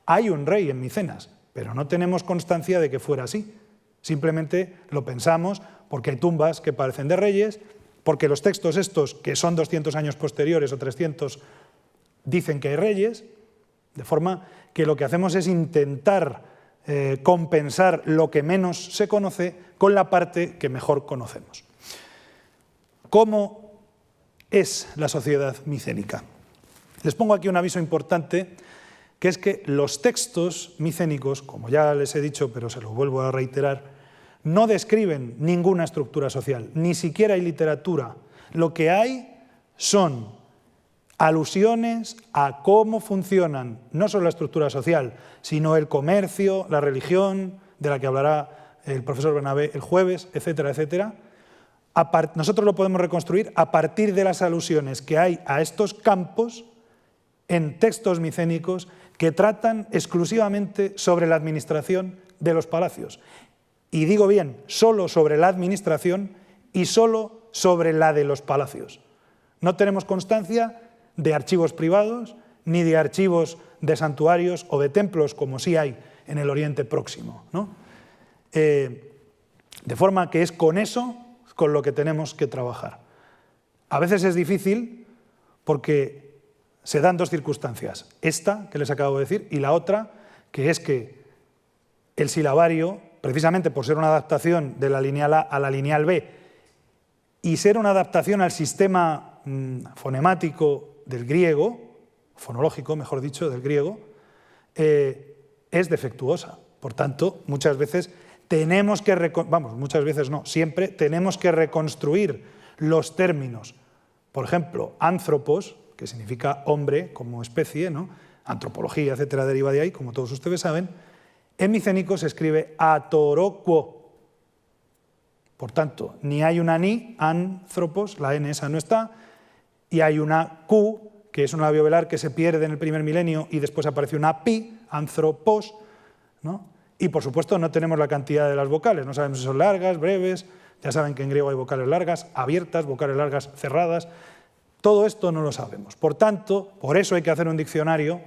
hay un rey en Micenas, pero no tenemos constancia de que fuera así. Simplemente lo pensamos porque hay tumbas que parecen de reyes, porque los textos estos, que son 200 años posteriores o 300, dicen que hay reyes, de forma que lo que hacemos es intentar compensar lo que menos se conoce con la parte que mejor conocemos. ¿Cómo es la sociedad micénica? Les pongo aquí un aviso importante, que es que los textos micénicos, como ya les he dicho, pero se lo vuelvo a reiterar, no describen ninguna estructura social, ni siquiera hay literatura. Lo que hay son alusiones a cómo funcionan no solo la estructura social, sino el comercio, la religión, de la que hablará el profesor Bernabé el jueves, etcétera, etcétera. Nosotros lo podemos reconstruir a partir de las alusiones que hay a estos campos en textos micénicos que tratan exclusivamente sobre la administración de los palacios. Y digo bien, solo sobre la administración y solo sobre la de los palacios. No tenemos constancia de archivos privados, ni de archivos de santuarios o de templos, como sí hay en el Oriente Próximo, ¿no? De forma que es con eso con lo que tenemos que trabajar. A veces es difícil porque se dan dos circunstancias. Esta, que les acabo de decir, y la otra, que es que el silabario, precisamente por ser una adaptación de la lineal A a la lineal B y ser una adaptación al sistema fonemático del griego, fonológico, mejor dicho, del griego, es defectuosa. Por tanto, muchas veces tenemos que, muchas veces no, siempre tenemos que reconstruir los términos. Por ejemplo, anthropos, que significa hombre como especie, ¿no?, antropología, etcétera, deriva de ahí, como todos ustedes saben. En micénico se escribe atoroquo. Por tanto, ni hay una ni, anthropos, la n esa no está, y hay una q, que es un labio velar que se pierde en el primer milenio y después aparece una pi, anthropos, ¿no? Y por supuesto no tenemos la cantidad de las vocales, no sabemos si son largas, breves, ya saben que en griego hay vocales largas, abiertas, vocales largas, cerradas, todo esto no lo sabemos. Por tanto, por eso hay que hacer un diccionario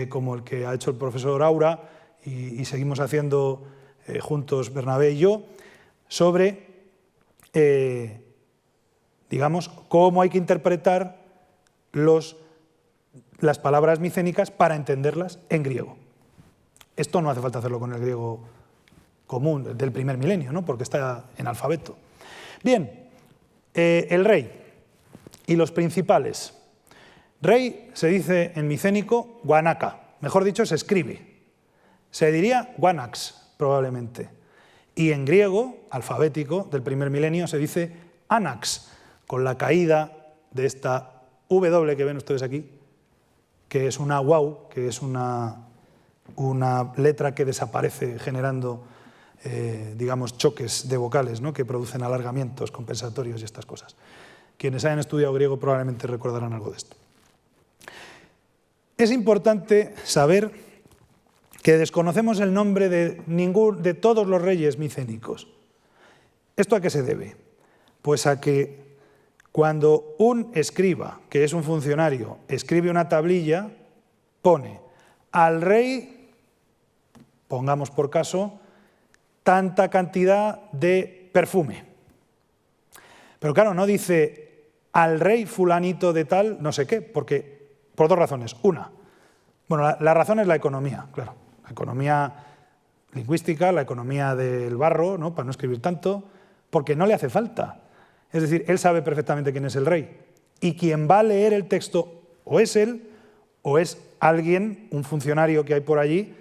como el que ha hecho el profesor Aura y seguimos haciendo juntos Bernabé y yo, sobre, digamos, cómo hay que interpretar las palabras micénicas para entenderlas en griego. Esto no hace falta hacerlo con el griego común del primer milenio, ¿no?, porque está en alfabeto. Bien, el rey y los principales. Rey se dice en micénico guanaca, mejor dicho se escribe. Se diría guanax probablemente. Y en griego, alfabético del primer milenio, se dice anax, con la caída de esta W que ven ustedes aquí, que es una wow, que es una letra que desaparece generando, digamos, choques de vocales, ¿no?, que producen alargamientos compensatorios y estas cosas. Quienes hayan estudiado griego probablemente recordarán algo de esto. Es importante saber que desconocemos el nombre de todos los reyes micénicos. ¿Esto a qué se debe? Pues a que cuando un escriba, que es un funcionario, escribe una tablilla, pone al rey, pongamos por caso, tanta cantidad de perfume. Pero claro, no dice al rey fulanito de tal, no sé qué, porque por dos razones. Una, bueno, la razón es la economía, claro. La economía lingüística, la economía del barro, ¿no? Para no escribir tanto, porque no le hace falta. Es decir, él sabe perfectamente quién es el rey. Y quien va a leer el texto o es él o es alguien, un funcionario que hay por allí,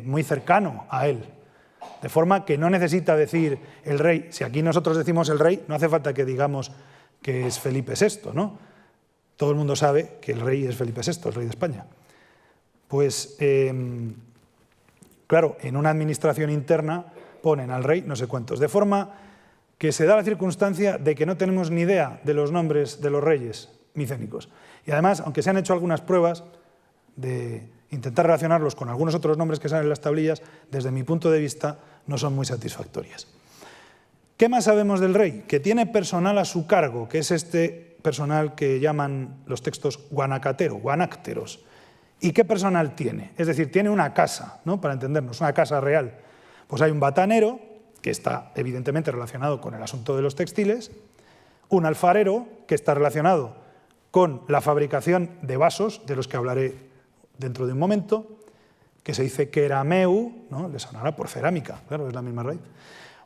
muy cercano a él. De forma que no necesita decir el rey. Si aquí nosotros decimos el rey, no hace falta que digamos que es Felipe VI, ¿no? Todo el mundo sabe que el rey es Felipe VI, el rey de España. Pues, claro, en una administración interna ponen al rey no sé cuántos. De forma que se da la circunstancia de que no tenemos ni idea de los nombres de los reyes micénicos. Y además, aunque se han hecho algunas pruebas de intentar relacionarlos con algunos otros nombres que salen en las tablillas, desde mi punto de vista no son muy satisfactorias. ¿Qué más sabemos del rey? Que tiene personal a su cargo, que es este personal que llaman los textos guanácteros. ¿Y qué personal tiene? Es decir, tiene una casa, ¿no? Para entendernos, una casa real. Pues hay un batanero, que está evidentemente relacionado con el asunto de los textiles, un alfarero, que está relacionado con la fabricación de vasos, de los que hablaré dentro de un momento, que se dice kerameu, ¿no? Le sonará por cerámica, claro, es la misma raíz.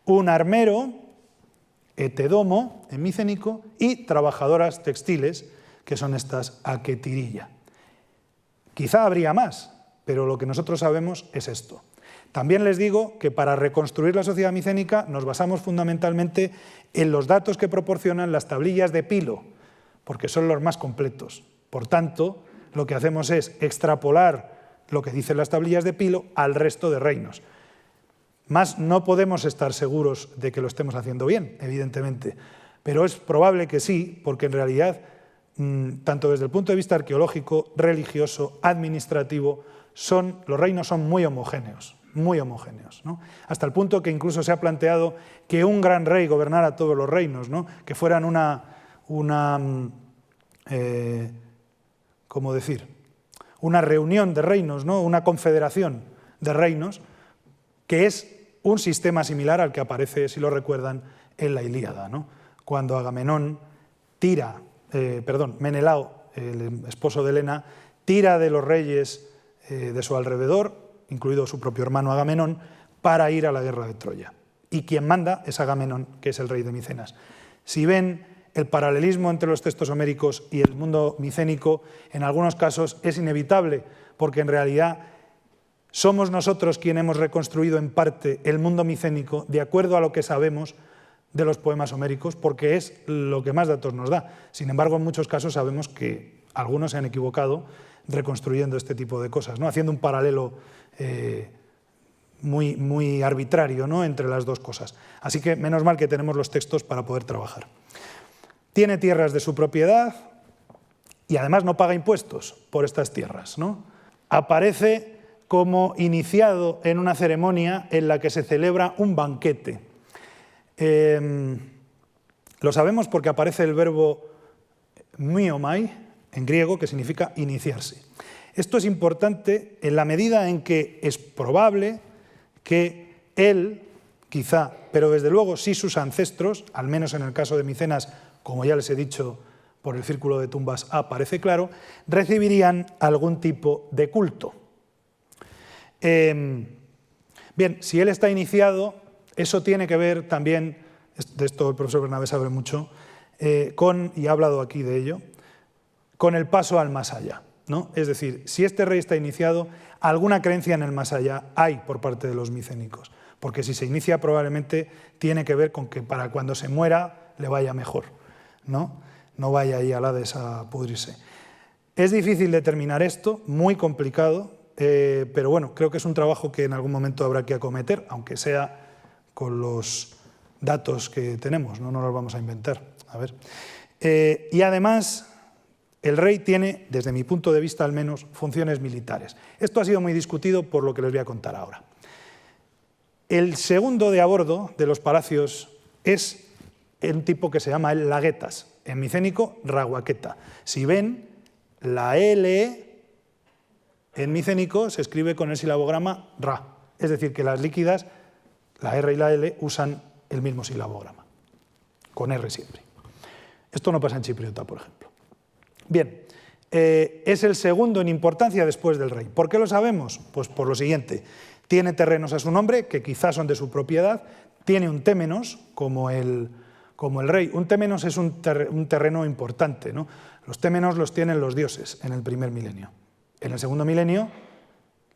Un armero, etedomo, en micénico, y trabajadoras textiles, que son estas aketirilla. Quizá habría más, pero lo que nosotros sabemos es esto. También les digo que para reconstruir la sociedad micénica nos basamos fundamentalmente en los datos que proporcionan las tablillas de Pilo, porque son los más completos. Por tanto, lo que hacemos es extrapolar lo que dicen las tablillas de Pilo al resto de reinos. Más no podemos estar seguros de que lo estemos haciendo bien, evidentemente, pero es probable que sí, porque en realidad, tanto desde el punto de vista arqueológico, religioso, administrativo, los reinos son muy homogéneos, ¿no? Hasta el punto que incluso se ha planteado que un gran rey gobernara todos los reinos, ¿no? Que fueran ¿cómo decir? Una reunión de reinos, ¿no? Una confederación de reinos, que es un sistema similar al que aparece, si lo recuerdan, en la Ilíada, ¿no? Cuando Agamenón Menelao, el esposo de Helena, tira de los reyes de su alrededor, incluido su propio hermano Agamenón, para ir a la guerra de Troya. Y quien manda es Agamenón, que es el rey de Micenas. Si ven el paralelismo entre los textos homéricos y el mundo micénico, en algunos casos es inevitable, porque en realidad somos nosotros quienes hemos reconstruido en parte el mundo micénico de acuerdo a lo que sabemos de los poemas homéricos, porque es lo que más datos nos da. Sin embargo, en muchos casos sabemos que algunos se han equivocado reconstruyendo este tipo de cosas, ¿no? Haciendo un paralelo muy arbitrario, ¿no? Entre las dos cosas. Así que menos mal que tenemos los textos para poder trabajar. Tiene tierras de su propiedad y además no paga impuestos por estas tierras, ¿no? Aparece como iniciado en una ceremonia en la que se celebra un banquete. Lo sabemos porque aparece el verbo myomai en griego, que significa iniciarse. Esto es importante en la medida en que es probable que él, quizá, pero desde luego sí sus ancestros, al menos en el caso de Micenas, como ya les he dicho, por el círculo de tumbas aparece claro, recibirían algún tipo de culto. Bien, si él está iniciado, eso tiene que ver también, de esto el profesor Bernabé sabe mucho, y ha hablado aquí de ello, con el paso al más allá, ¿no? Es decir, si este rey está iniciado, alguna creencia en el más allá hay por parte de los micénicos, porque si se inicia probablemente tiene que ver con que para cuando se muera le vaya mejor, ¿no? No vaya ahí al Hades a pudrirse. Es difícil determinar esto, muy complicado, pero bueno, creo que es un trabajo que en algún momento habrá que acometer, aunque sea con los datos que tenemos, no nos los vamos a inventar. A ver. Y además, el rey tiene, desde mi punto de vista al menos, funciones militares. Esto ha sido muy discutido por lo que les voy a contar ahora. El segundo de a bordo de los palacios es un tipo que se llama el laguetas, en micénico raguaqueta. Si ven, la L en micénico se escribe con el silabograma ra, es decir, que las líquidas, la R y la L, usan el mismo silabograma, con R siempre. Esto no pasa en chipriota, por ejemplo. Bien, es el segundo en importancia después del rey. ¿Por qué lo sabemos? Pues por lo siguiente. Tiene terrenos a su nombre, que quizás son de su propiedad, tiene un témenos, como el rey. Un témenos es un terreno importante, ¿no? Los témenos los tienen los dioses en el primer milenio. En el segundo milenio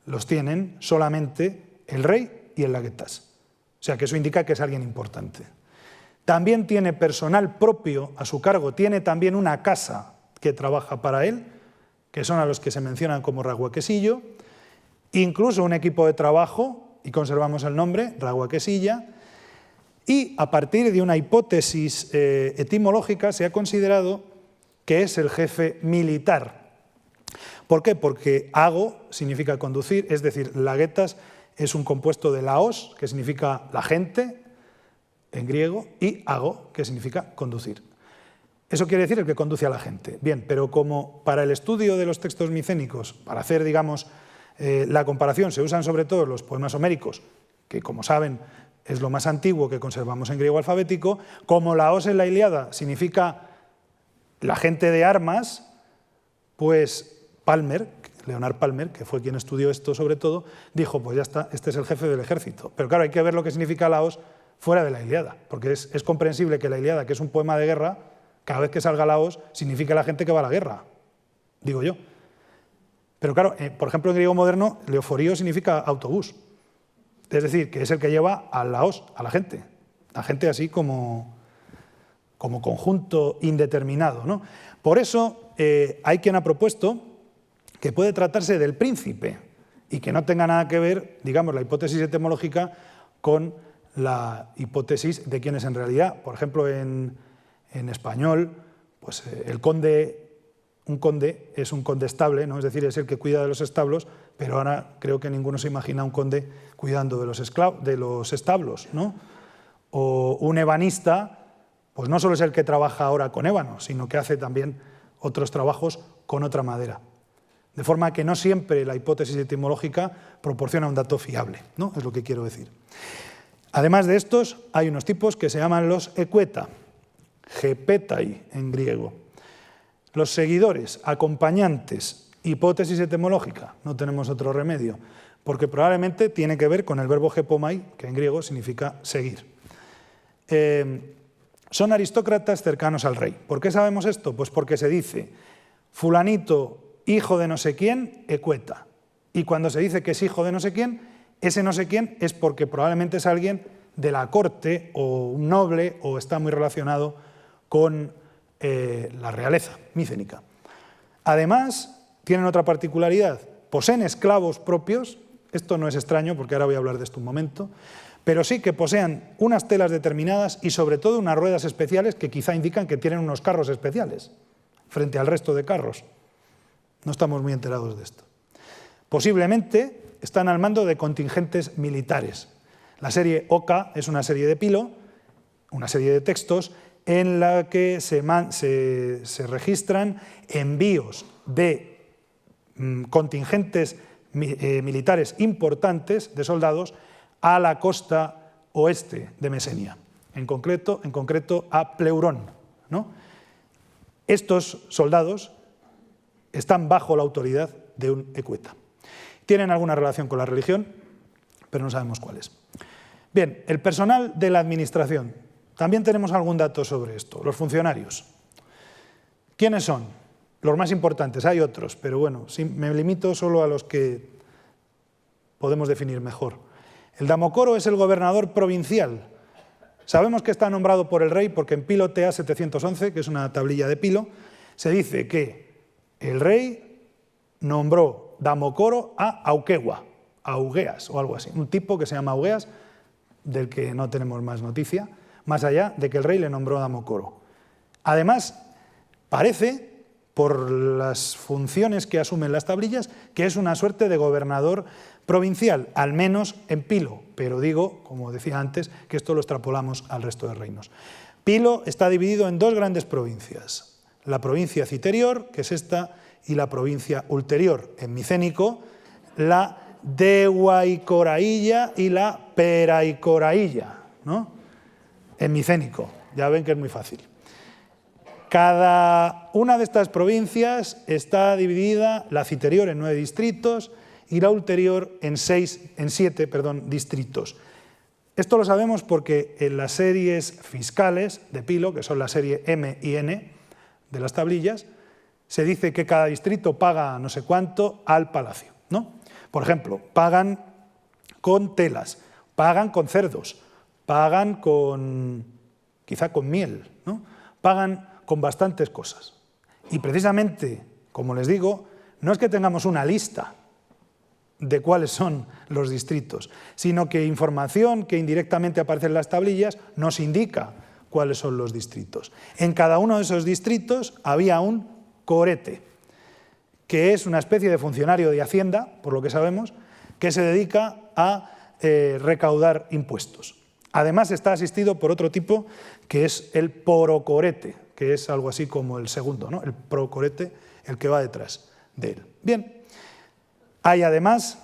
los tienen solamente el rey y el laguetas. O sea que eso indica que es alguien importante. También tiene personal propio a su cargo, tiene también una casa que trabaja para él, que son a los que se mencionan como raguaquesillo, incluso un equipo de trabajo, y conservamos el nombre, raguaquesilla, y a partir de una hipótesis etimológica se ha considerado que es el jefe militar. ¿Por qué? Porque ago significa conducir, es decir, laguetas es un compuesto de laos, que significa la gente, en griego, y ago, que significa conducir. Eso quiere decir el que conduce a la gente. Bien, pero como para el estudio de los textos micénicos, para hacer, digamos, la comparación, se usan sobre todo los poemas homéricos, que como saben es lo más antiguo que conservamos en griego alfabético, como laos en la Ilíada significa la gente de armas, pues Leonard Palmer, que fue quien estudió esto sobre todo, dijo, pues ya está, este es el jefe del ejército. Pero claro, hay que ver lo que significa laos fuera de la Ilíada, porque es comprensible que la Ilíada, que es un poema de guerra, cada vez que salga laos, significa la gente que va a la guerra, digo yo. Pero claro, por ejemplo, en griego moderno, leoforío significa autobús. Es decir, que es el que lleva al laos, a la gente así como conjunto indeterminado, ¿no? Por eso hay quien ha propuesto que puede tratarse del príncipe y que no tenga nada que ver, digamos, la hipótesis etimológica con la hipótesis de quién es en realidad. Por ejemplo, en español, pues el conde, un conde es un condestable, ¿no? Es decir, es el que cuida de los establos, pero ahora creo que ninguno se imagina un conde cuidando de los establos, ¿no? O un ebanista, pues no solo es el que trabaja ahora con ébano, sino que hace también otros trabajos con otra madera. De forma que no siempre la hipótesis etimológica proporciona un dato fiable, ¿no? Es lo que quiero decir. Además de estos, hay unos tipos que se llaman los equeta, gepetai en griego. Los seguidores, acompañantes, hipótesis etimológica, no tenemos otro remedio, porque probablemente tiene que ver con el verbo gepomai, que en griego significa seguir. Son aristócratas cercanos al rey. ¿Por qué sabemos esto? Pues porque se dice, fulanito, hijo de no sé quién, equeta. Y cuando se dice que es hijo de no sé quién, ese no sé quién es porque probablemente es alguien de la corte o un noble o está muy relacionado con la realeza micénica. Además, tienen otra particularidad, poseen esclavos propios, esto no es extraño porque ahora voy a hablar de esto un momento, pero sí que posean unas telas determinadas y sobre todo unas ruedas especiales que quizá indican que tienen unos carros especiales frente al resto de carros. No estamos muy enterados de esto. Posiblemente están al mando de contingentes militares. La serie Oca es una serie de Pilo, una serie de textos en la que se registran envíos de contingentes militares importantes de soldados a la costa oeste de Mesenia, en concreto a Pleurón, ¿no? Estos soldados están bajo la autoridad de un equeta. Tienen alguna relación con la religión, pero no sabemos cuál es. Bien, el personal de la administración. También tenemos algún dato sobre esto. Los funcionarios. ¿Quiénes son? Los más importantes, hay otros, pero bueno, me limito solo a los que podemos definir mejor. El damocoro es el gobernador provincial. Sabemos que está nombrado por el rey porque en Pilo TA 711, que es una tablilla de Pilo, se dice que el rey nombró damocoro a Augeas o algo así, un tipo que se llama Augeas, del que no tenemos más noticia, más allá de que el rey le nombró damocoro. Además, Parece, por las funciones que asumen las tablillas, que es una suerte de gobernador provincial, al menos en Pilo, pero digo, como decía antes, que esto lo extrapolamos al resto de reinos. Pilo está dividido en dos grandes provincias, la provincia citerior, que es esta, y la provincia ulterior, en micénico, la Dehuaycorailla y la Peraycorailla, ¿no? En micénico, ya ven que es muy fácil. Cada una de estas provincias está dividida, la citerior en 9 distritos y la ulterior en 7 distritos. Esto lo sabemos porque en las series fiscales de Pilo, que son la serie M y N de las tablillas, se dice que cada distrito paga no sé cuánto al palacio, ¿no? Por ejemplo, pagan con telas, pagan con cerdos, pagan quizá con miel, ¿no? Pagan con bastantes cosas. Y precisamente, como les digo, no es que tengamos una lista de cuáles son los distritos, sino que información que indirectamente aparece en las tablillas nos indica cuáles son los distritos. En cada uno de esos distritos había un corete, que es una especie de funcionario de Hacienda, por lo que sabemos, que se dedica a recaudar impuestos. Además está asistido por otro tipo, que es el porocorete, que es algo así como el segundo, ¿no? El procorete, el que va detrás de él. Bien, hay además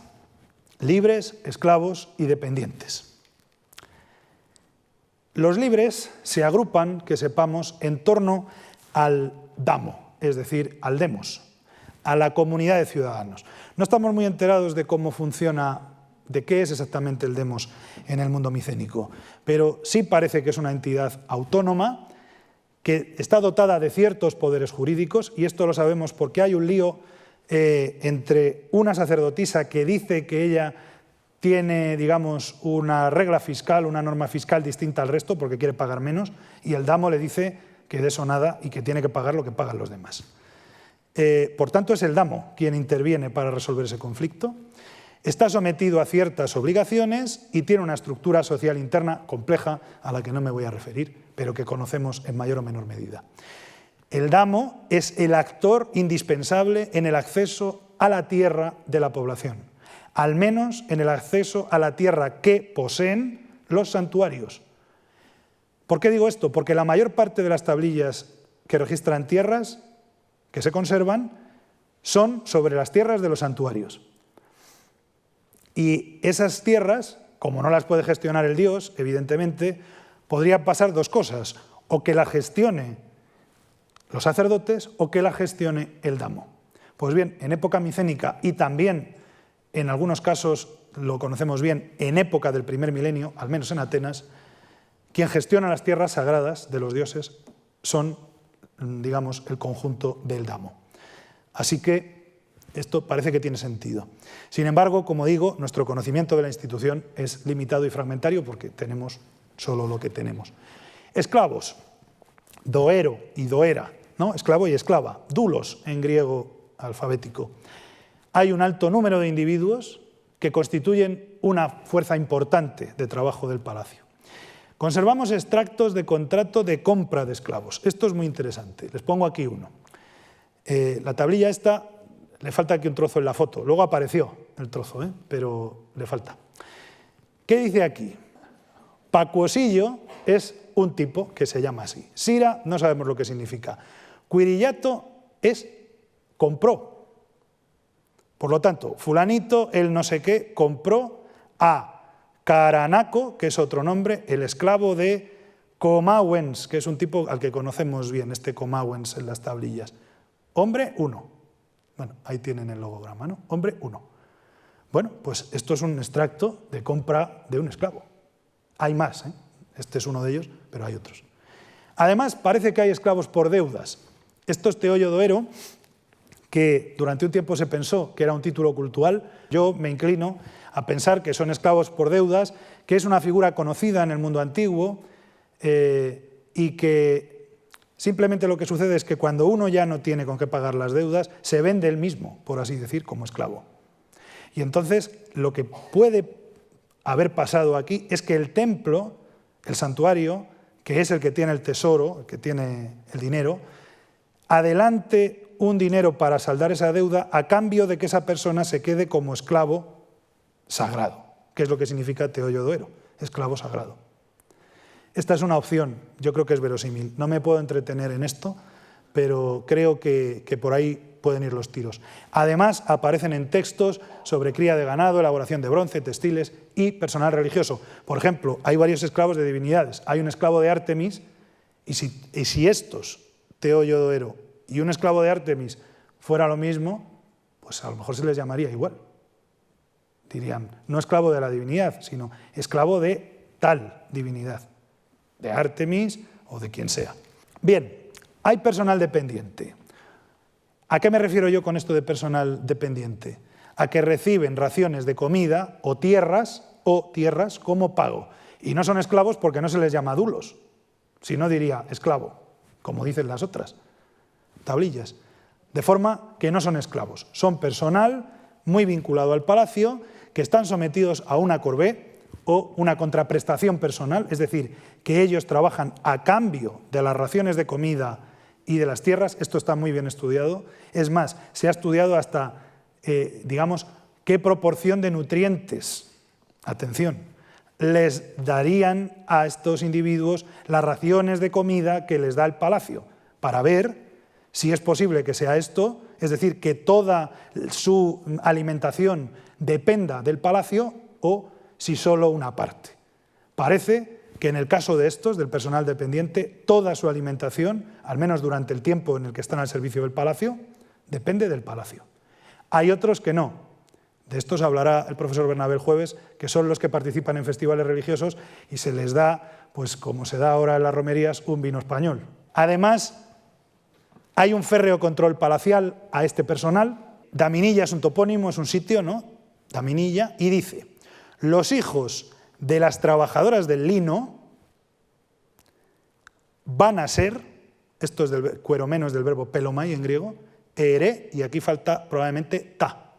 libres, esclavos y dependientes. Los libres se agrupan, que sepamos, en torno al damo, es decir, al demos, a la comunidad de ciudadanos. No estamos muy enterados de cómo funciona, de qué es exactamente el demos en el mundo micénico, pero sí parece que es una entidad autónoma que está dotada de ciertos poderes jurídicos, y esto lo sabemos porque hay un lío entre una sacerdotisa que dice que ella tiene, digamos, una regla fiscal, una norma fiscal distinta al resto porque quiere pagar menos, y el damo le dice que de eso nada y que tiene que pagar lo que pagan los demás. Por tanto, es el damo quien interviene para resolver ese conflicto. Está sometido a ciertas obligaciones y tiene una estructura social interna compleja a la que no me voy a referir, pero que conocemos en mayor o menor medida. El damo es el actor indispensable en el acceso a la tierra de la población, al menos en el acceso a la tierra que poseen los santuarios. ¿Por qué digo esto? Porque la mayor parte de las tablillas que registran tierras que se conservan son sobre las tierras de los santuarios. Y esas tierras, como no las puede gestionar el dios, evidentemente, podrían pasar dos cosas, o que la gestione los sacerdotes o que la gestione el damo. Pues bien, en época micénica y también, en algunos casos, lo conocemos bien, en época del primer milenio, al menos en Atenas, quien gestiona las tierras sagradas de los dioses son, digamos, el conjunto del damo. Así que esto parece que tiene sentido. Sin embargo, como digo, nuestro conocimiento de la institución es limitado y fragmentario porque tenemos solo lo que tenemos. Esclavos, doero y doera, ¿no? Esclavo y esclava, doulos en griego alfabético. Hay un alto número de individuos que constituyen una fuerza importante de trabajo del palacio. Conservamos extractos de contrato de compra de esclavos. Esto es muy interesante. Les pongo aquí uno. La tablilla esta, le falta aquí un trozo en la foto. Luego apareció el trozo, pero le falta. ¿Qué dice aquí? Pacuosillo es un tipo que se llama así. Sira, no sabemos lo que significa. Quirillato es compró. Por lo tanto, fulanito, el no sé qué, compró a Caranaco, que es otro nombre, el esclavo de Comauens, que es un tipo al que conocemos bien, este Comauens en las tablillas. Hombre 1. Bueno, ahí tienen el logograma, ¿no? Hombre 1. Bueno, pues esto es un extracto de compra de un esclavo. Hay más, Este es uno de ellos, pero hay otros. Además, parece que hay esclavos por deudas. Esto es teollo doero, que durante un tiempo se pensó que era un título cultural. Yo me inclino a pensar que son esclavos por deudas, que es una figura conocida en el mundo antiguo y que simplemente lo que sucede es que cuando uno ya no tiene con qué pagar las deudas, se vende él mismo, por así decir, como esclavo. Y entonces lo que puede haber pasado aquí es que el templo, el santuario, que es el que tiene el tesoro, el que tiene el dinero, adelante un dinero para saldar esa deuda a cambio de que esa persona se quede como esclavo sagrado, que es lo que significa teoiodoero, esclavo sagrado. Esta es una opción, yo creo que es verosímil. No me puedo entretener en esto, pero creo que por ahí pueden ir los tiros. Además, aparecen en textos sobre cría de ganado, elaboración de bronce, textiles y personal religioso. Por ejemplo, hay varios esclavos de divinidades. Hay un esclavo de Artemis, y si estos, teoiodoero y un esclavo de Artemis, fuera lo mismo, pues a lo mejor se les llamaría igual. Dirían, no esclavo de la divinidad, sino esclavo de tal divinidad, de Artemis o de quien sea. Bien, hay personal dependiente. ¿A qué me refiero yo con esto de personal dependiente? A que reciben raciones de comida o tierras como pago. Y no son esclavos porque no se les llama dulos, si no diría esclavo, como dicen las otras tablillas. De forma que no son esclavos, son personal muy vinculado al palacio, que están sometidos a una corvée o una contraprestación personal, es decir, que ellos trabajan a cambio de las raciones de comida y de las tierras. Esto está muy bien estudiado. Es más, se ha estudiado hasta, digamos, qué proporción de nutrientes, atención, les darían a estos individuos las raciones de comida que les da el palacio, para ver si es posible que sea esto, es decir, que toda su alimentación dependa del palacio o si solo una parte. Parece que en el caso de estos, del personal dependiente, toda su alimentación, al menos durante el tiempo en el que están al servicio del palacio, depende del palacio. Hay otros que no. De estos hablará el profesor Bernabé el jueves, que son los que participan en festivales religiosos y se les da, pues como se da ahora en las romerías, un vino español. Además, hay un férreo control palacial a este personal. Daminilla es un topónimo, es un sitio, ¿no? Daminilla, y dice: los hijos de las trabajadoras del lino van a ser, esto es del cueromenos del verbo pelomai en griego, ere, y aquí falta probablemente ta,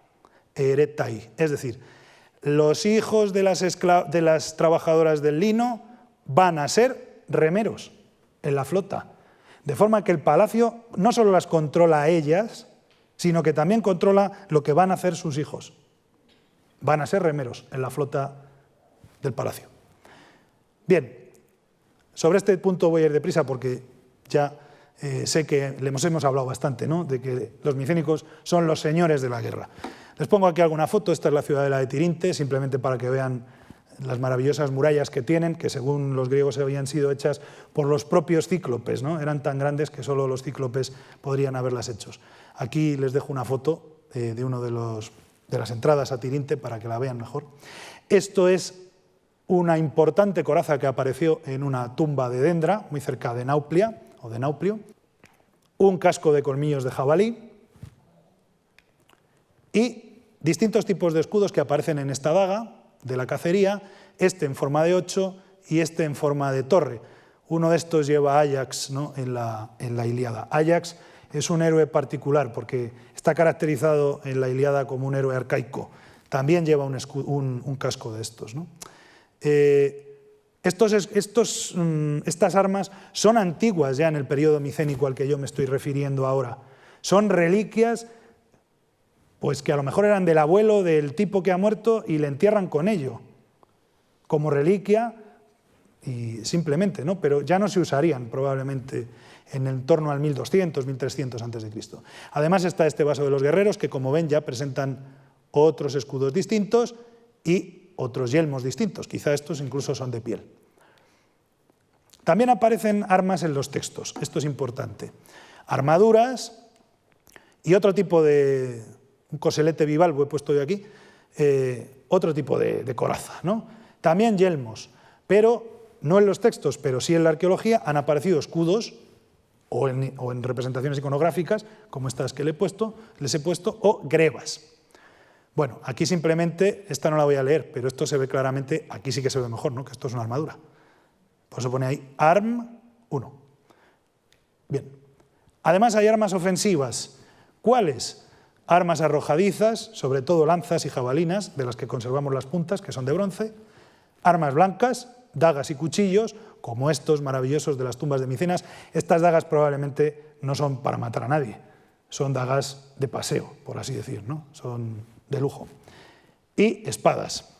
eretai, es decir, los hijos de las trabajadoras del lino van a ser remeros en la flota, de forma que el palacio no solo las controla a ellas, sino que también controla lo que van a hacer sus hijos. Van a ser remeros en la flota del palacio. Bien, sobre este punto voy a ir deprisa porque ya sé que hemos hablado bastante, ¿no?, de que los micénicos son los señores de la guerra. Les pongo aquí alguna foto. Esta es la ciudadela de Tirinte, simplemente para que vean las maravillosas murallas que tienen, que según los griegos habían sido hechas por los propios cíclopes, ¿no? Eran tan grandes que solo los cíclopes podrían haberlas hecho. Aquí les dejo una foto de uno de las entradas a Tirinte para que la vean mejor. Esto es una importante coraza que apareció en una tumba de Dendra, muy cerca de Nauplia, o de Nauplio, un casco de colmillos de jabalí y distintos tipos de escudos que aparecen en esta daga de la cacería, este en forma de 8 y este en forma de torre. Uno de estos lleva a Ajax, ¿no?, en la Ilíada. Ajax es un héroe particular porque está caracterizado en la Ilíada como un héroe arcaico. También lleva un casco de estos, ¿no? Estas armas son antiguas ya en el periodo micénico al que yo me estoy refiriendo ahora. Son reliquias, pues que a lo mejor eran del abuelo del tipo que ha muerto y le entierran con ello, como reliquia y simplemente, ¿no? Pero ya no se usarían probablemente en torno al 1200, 1300 a.C. Además está este vaso de los guerreros que, como ven, ya presentan otros escudos distintos y otros yelmos distintos, quizá estos incluso son de piel. También aparecen armas en los textos, esto es importante. Armaduras y otro tipo de, un coselete bivalvo he puesto yo aquí, otro tipo de coraza, ¿no? También yelmos, pero no en los textos, pero sí en la arqueología han aparecido escudos o en representaciones iconográficas, como estas que les he puesto, o grebas. Bueno, aquí simplemente, esta no la voy a leer, pero esto se ve claramente, aquí sí que se ve mejor, ¿no?, que esto es una armadura. Por eso pone ahí ARM 1. Bien. Además hay armas ofensivas. ¿Cuáles? Armas arrojadizas, sobre todo lanzas y jabalinas, de las que conservamos las puntas, que son de bronce. Armas blancas, dagas y cuchillos, como estos maravillosos de las tumbas de Micenas. Estas dagas probablemente no son para matar a nadie, son dagas de paseo, por así decir, ¿no? Son de lujo. Y espadas.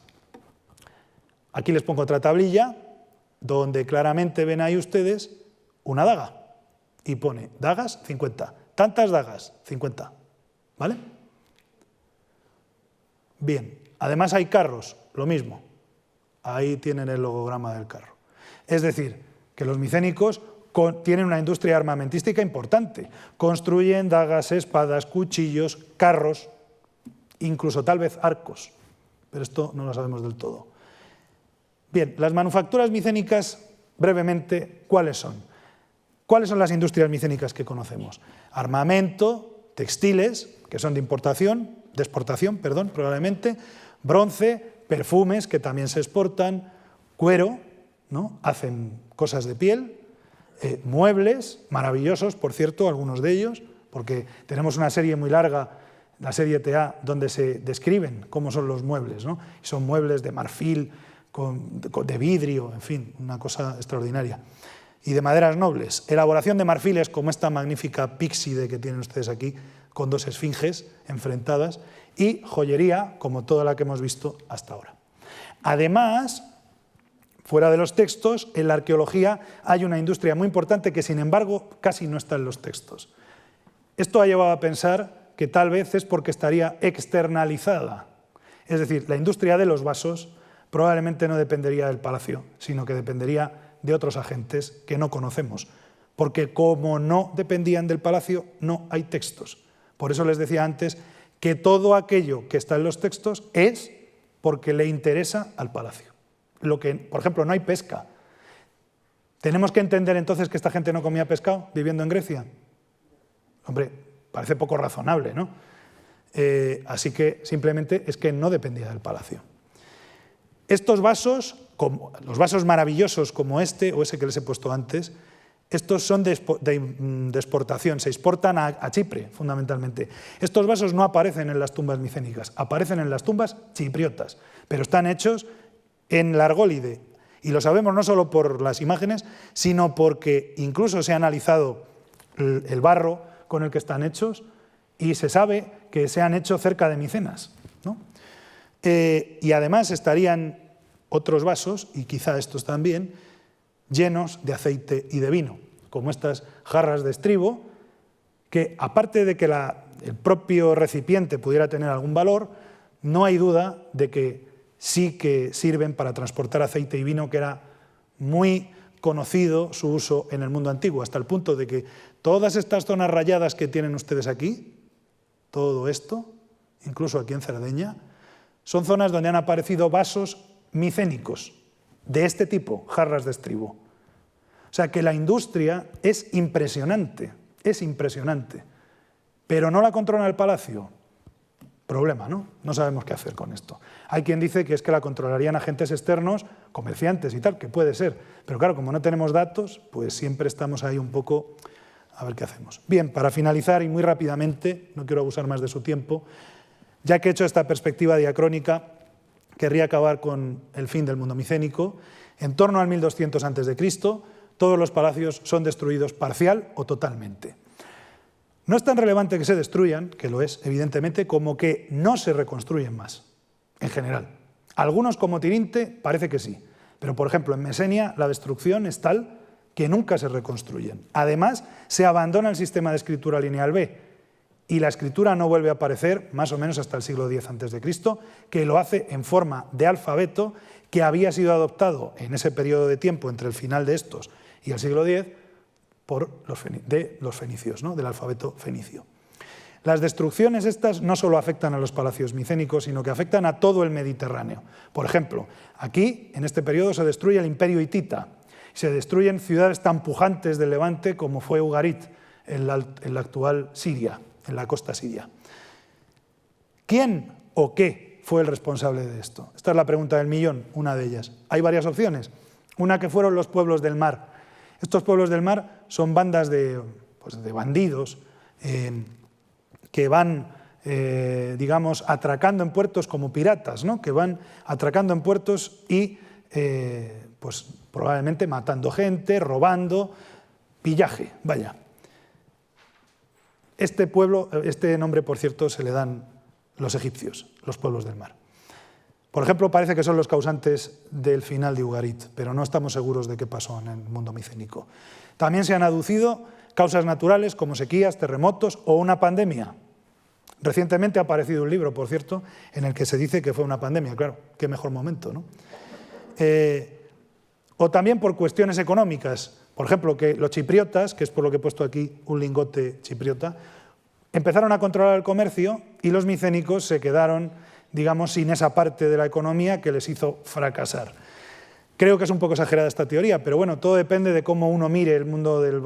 Aquí les pongo otra tablilla donde claramente ven ahí ustedes una daga y pone dagas 50. ¿Tantas dagas? 50. ¿Vale? Bien. Además hay carros, lo mismo. Ahí tienen el logograma del carro. Es decir, que los micénicos tienen una industria armamentística importante. Construyen dagas, espadas, cuchillos, carros, incluso tal vez arcos. Pero esto no lo sabemos del todo. Bien, las manufacturas micénicas, brevemente, ¿cuáles son? ¿Cuáles son las industrias micénicas que conocemos? Armamento, textiles, que son de exportación, probablemente, bronce, perfumes, que también se exportan, cuero, ¿no? Hacen cosas de piel, muebles, maravillosos, por cierto, algunos de ellos, porque tenemos una serie muy larga, la serie TA, donde se describen cómo son los muebles, ¿no? Son muebles de marfil, de vidrio, en fin, una cosa extraordinaria. Y de maderas nobles. Elaboración de marfiles, como esta magnífica píxide que tienen ustedes aquí, con dos esfinges enfrentadas, y joyería, como toda la que hemos visto hasta ahora. Además, fuera de los textos, en la arqueología hay una industria muy importante que, sin embargo, casi no está en los textos. Esto ha llevado a pensar que tal vez es porque estaría externalizada. Es decir, la industria de los vasos probablemente no dependería del palacio, sino que dependería de otros agentes que no conocemos, porque como no dependían del palacio, no hay textos. Por eso les decía antes que todo aquello que está en los textos es porque le interesa al palacio. Por ejemplo, no hay pesca. ¿Tenemos que entender entonces que esta gente no comía pescado viviendo en Grecia? Hombre, parece poco razonable, ¿no? Así que simplemente es que no dependía del palacio. Estos vasos, los vasos maravillosos como este o ese que les he puesto antes, estos son de exportación, se exportan a Chipre, fundamentalmente. Estos vasos no aparecen en las tumbas micénicas, aparecen en las tumbas chipriotas, pero están hechos en la Argólide. Y lo sabemos no solo por las imágenes, sino porque incluso se ha analizado el barro con el que están hechos y se sabe que se han hecho cerca de Micenas, ¿no? Y además estarían otros vasos, y quizá estos también, llenos de aceite y de vino, como estas jarras de estribo, que aparte de que el propio recipiente pudiera tener algún valor, no hay duda de que sí que sirven para transportar aceite y vino, que era muy conocido su uso en el mundo antiguo, hasta el punto de que todas estas zonas rayadas que tienen ustedes aquí, todo esto, incluso aquí en Cerdeña, son zonas donde han aparecido vasos micénicos de este tipo, jarras de estribo. O sea que la industria es impresionante, pero no la controla el palacio. Problema, ¿no? No sabemos qué hacer con esto. Hay quien dice que es que la controlarían agentes externos, comerciantes y tal, que puede ser. Pero claro, como no tenemos datos, pues siempre estamos ahí un poco a ver qué hacemos. Bien, para finalizar y muy rápidamente, no quiero abusar más de su tiempo, ya que he hecho esta perspectiva diacrónica, querría acabar con el fin del mundo micénico. En torno al 1200 a.C., todos los palacios son destruidos parcial o totalmente. No es tan relevante que se destruyan, que lo es, evidentemente, como que no se reconstruyen más, en general. Algunos, como Tirinte, parece que sí, pero, por ejemplo, en Mesenia la destrucción es tal que nunca se reconstruyen. Además, se abandona el sistema de escritura lineal B, y la escritura no vuelve a aparecer más o menos hasta el siglo X a.C., que lo hace en forma de alfabeto que había sido adoptado en ese periodo de tiempo entre el final de estos y el siglo X por los fenicios, ¿no? Del alfabeto fenicio. Las destrucciones estas no solo afectan a los palacios micénicos, sino que afectan a todo el Mediterráneo. Por ejemplo, aquí, en este periodo, se destruye el imperio hitita, se destruyen ciudades tan pujantes del Levante como fue Ugarit, en la actual Siria, en la costa siria. ¿Quién o qué fue el responsable de esto? Esta es la pregunta del millón, una de ellas. Hay varias opciones. Una que fueron los pueblos del mar. Estos pueblos del mar son bandas de bandidos que van, digamos, atracando en puertos como piratas, ¿no? Que van atracando en puertos y pues probablemente matando gente, robando, pillaje, vaya. Este nombre, por cierto, se le dan los egipcios, los pueblos del mar. Por ejemplo, parece que son los causantes del final de Ugarit, pero no estamos seguros de qué pasó en el mundo micénico. También se han aducido causas naturales como sequías, terremotos o una pandemia. Recientemente ha aparecido un libro, por cierto, en el que se dice que fue una pandemia. Claro, qué mejor momento, ¿no? O también por cuestiones económicas. Por ejemplo, que los chipriotas, que es por lo que he puesto aquí un lingote chipriota, empezaron a controlar el comercio y los micénicos se quedaron, digamos, sin esa parte de la economía que les hizo fracasar. Creo que es un poco exagerada esta teoría, pero bueno, todo depende de cómo uno mire el mundo del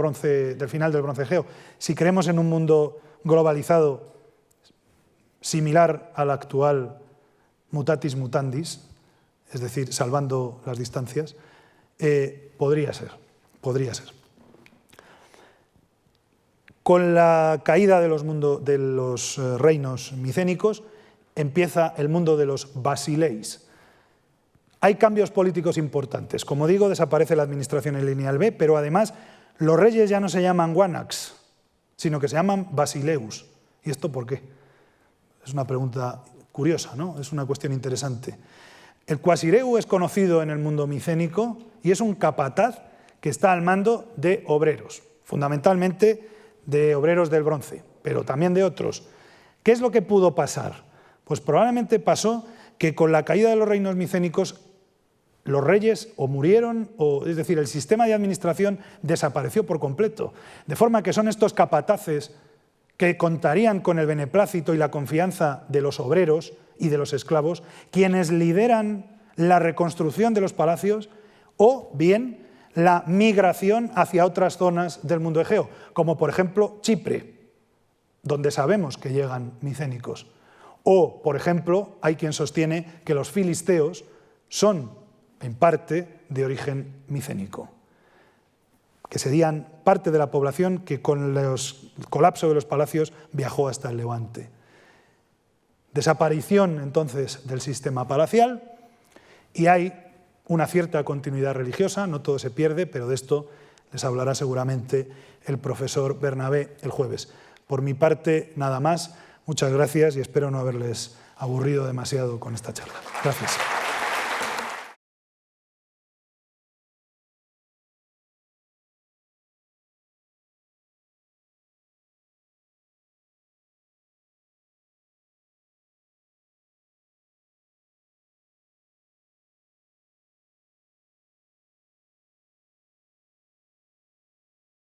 final del Bronce Egeo. Si creemos en un mundo globalizado similar al actual mutatis mutandis, es decir, salvando las distancias, podría ser. Con la caída de los reinos micénicos empieza el mundo de los basileis. Hay cambios políticos importantes. Como digo, desaparece la administración en lineal B, pero además los reyes ya no se llaman Guanax, sino que se llaman Basileus. ¿Y esto por qué? Es una pregunta curiosa, ¿no? Es una cuestión interesante. El Quasireu es conocido en el mundo micénico y es un capataz que está al mando de obreros, fundamentalmente de obreros del bronce, pero también de otros. ¿Qué es lo que pudo pasar? Pues probablemente pasó que con la caída de los reinos micénicos los reyes o murieron, es decir, el sistema de administración desapareció por completo, de forma que son estos capataces que contarían con el beneplácito y la confianza de los obreros y de los esclavos, quienes lideran la reconstrucción de los palacios o bien la migración hacia otras zonas del mundo egeo, como por ejemplo Chipre, donde sabemos que llegan micénicos. O, por ejemplo, hay quien sostiene que los filisteos son, en parte, de origen micénico, que serían parte de la población que con el colapso de los palacios viajó hasta el Levante. Desaparición, entonces, del sistema palacial, y hay una cierta continuidad religiosa, no todo se pierde, pero de esto les hablará seguramente el profesor Bernabé el jueves. Por mi parte, nada más. Muchas gracias y espero no haberles aburrido demasiado con esta charla. Gracias.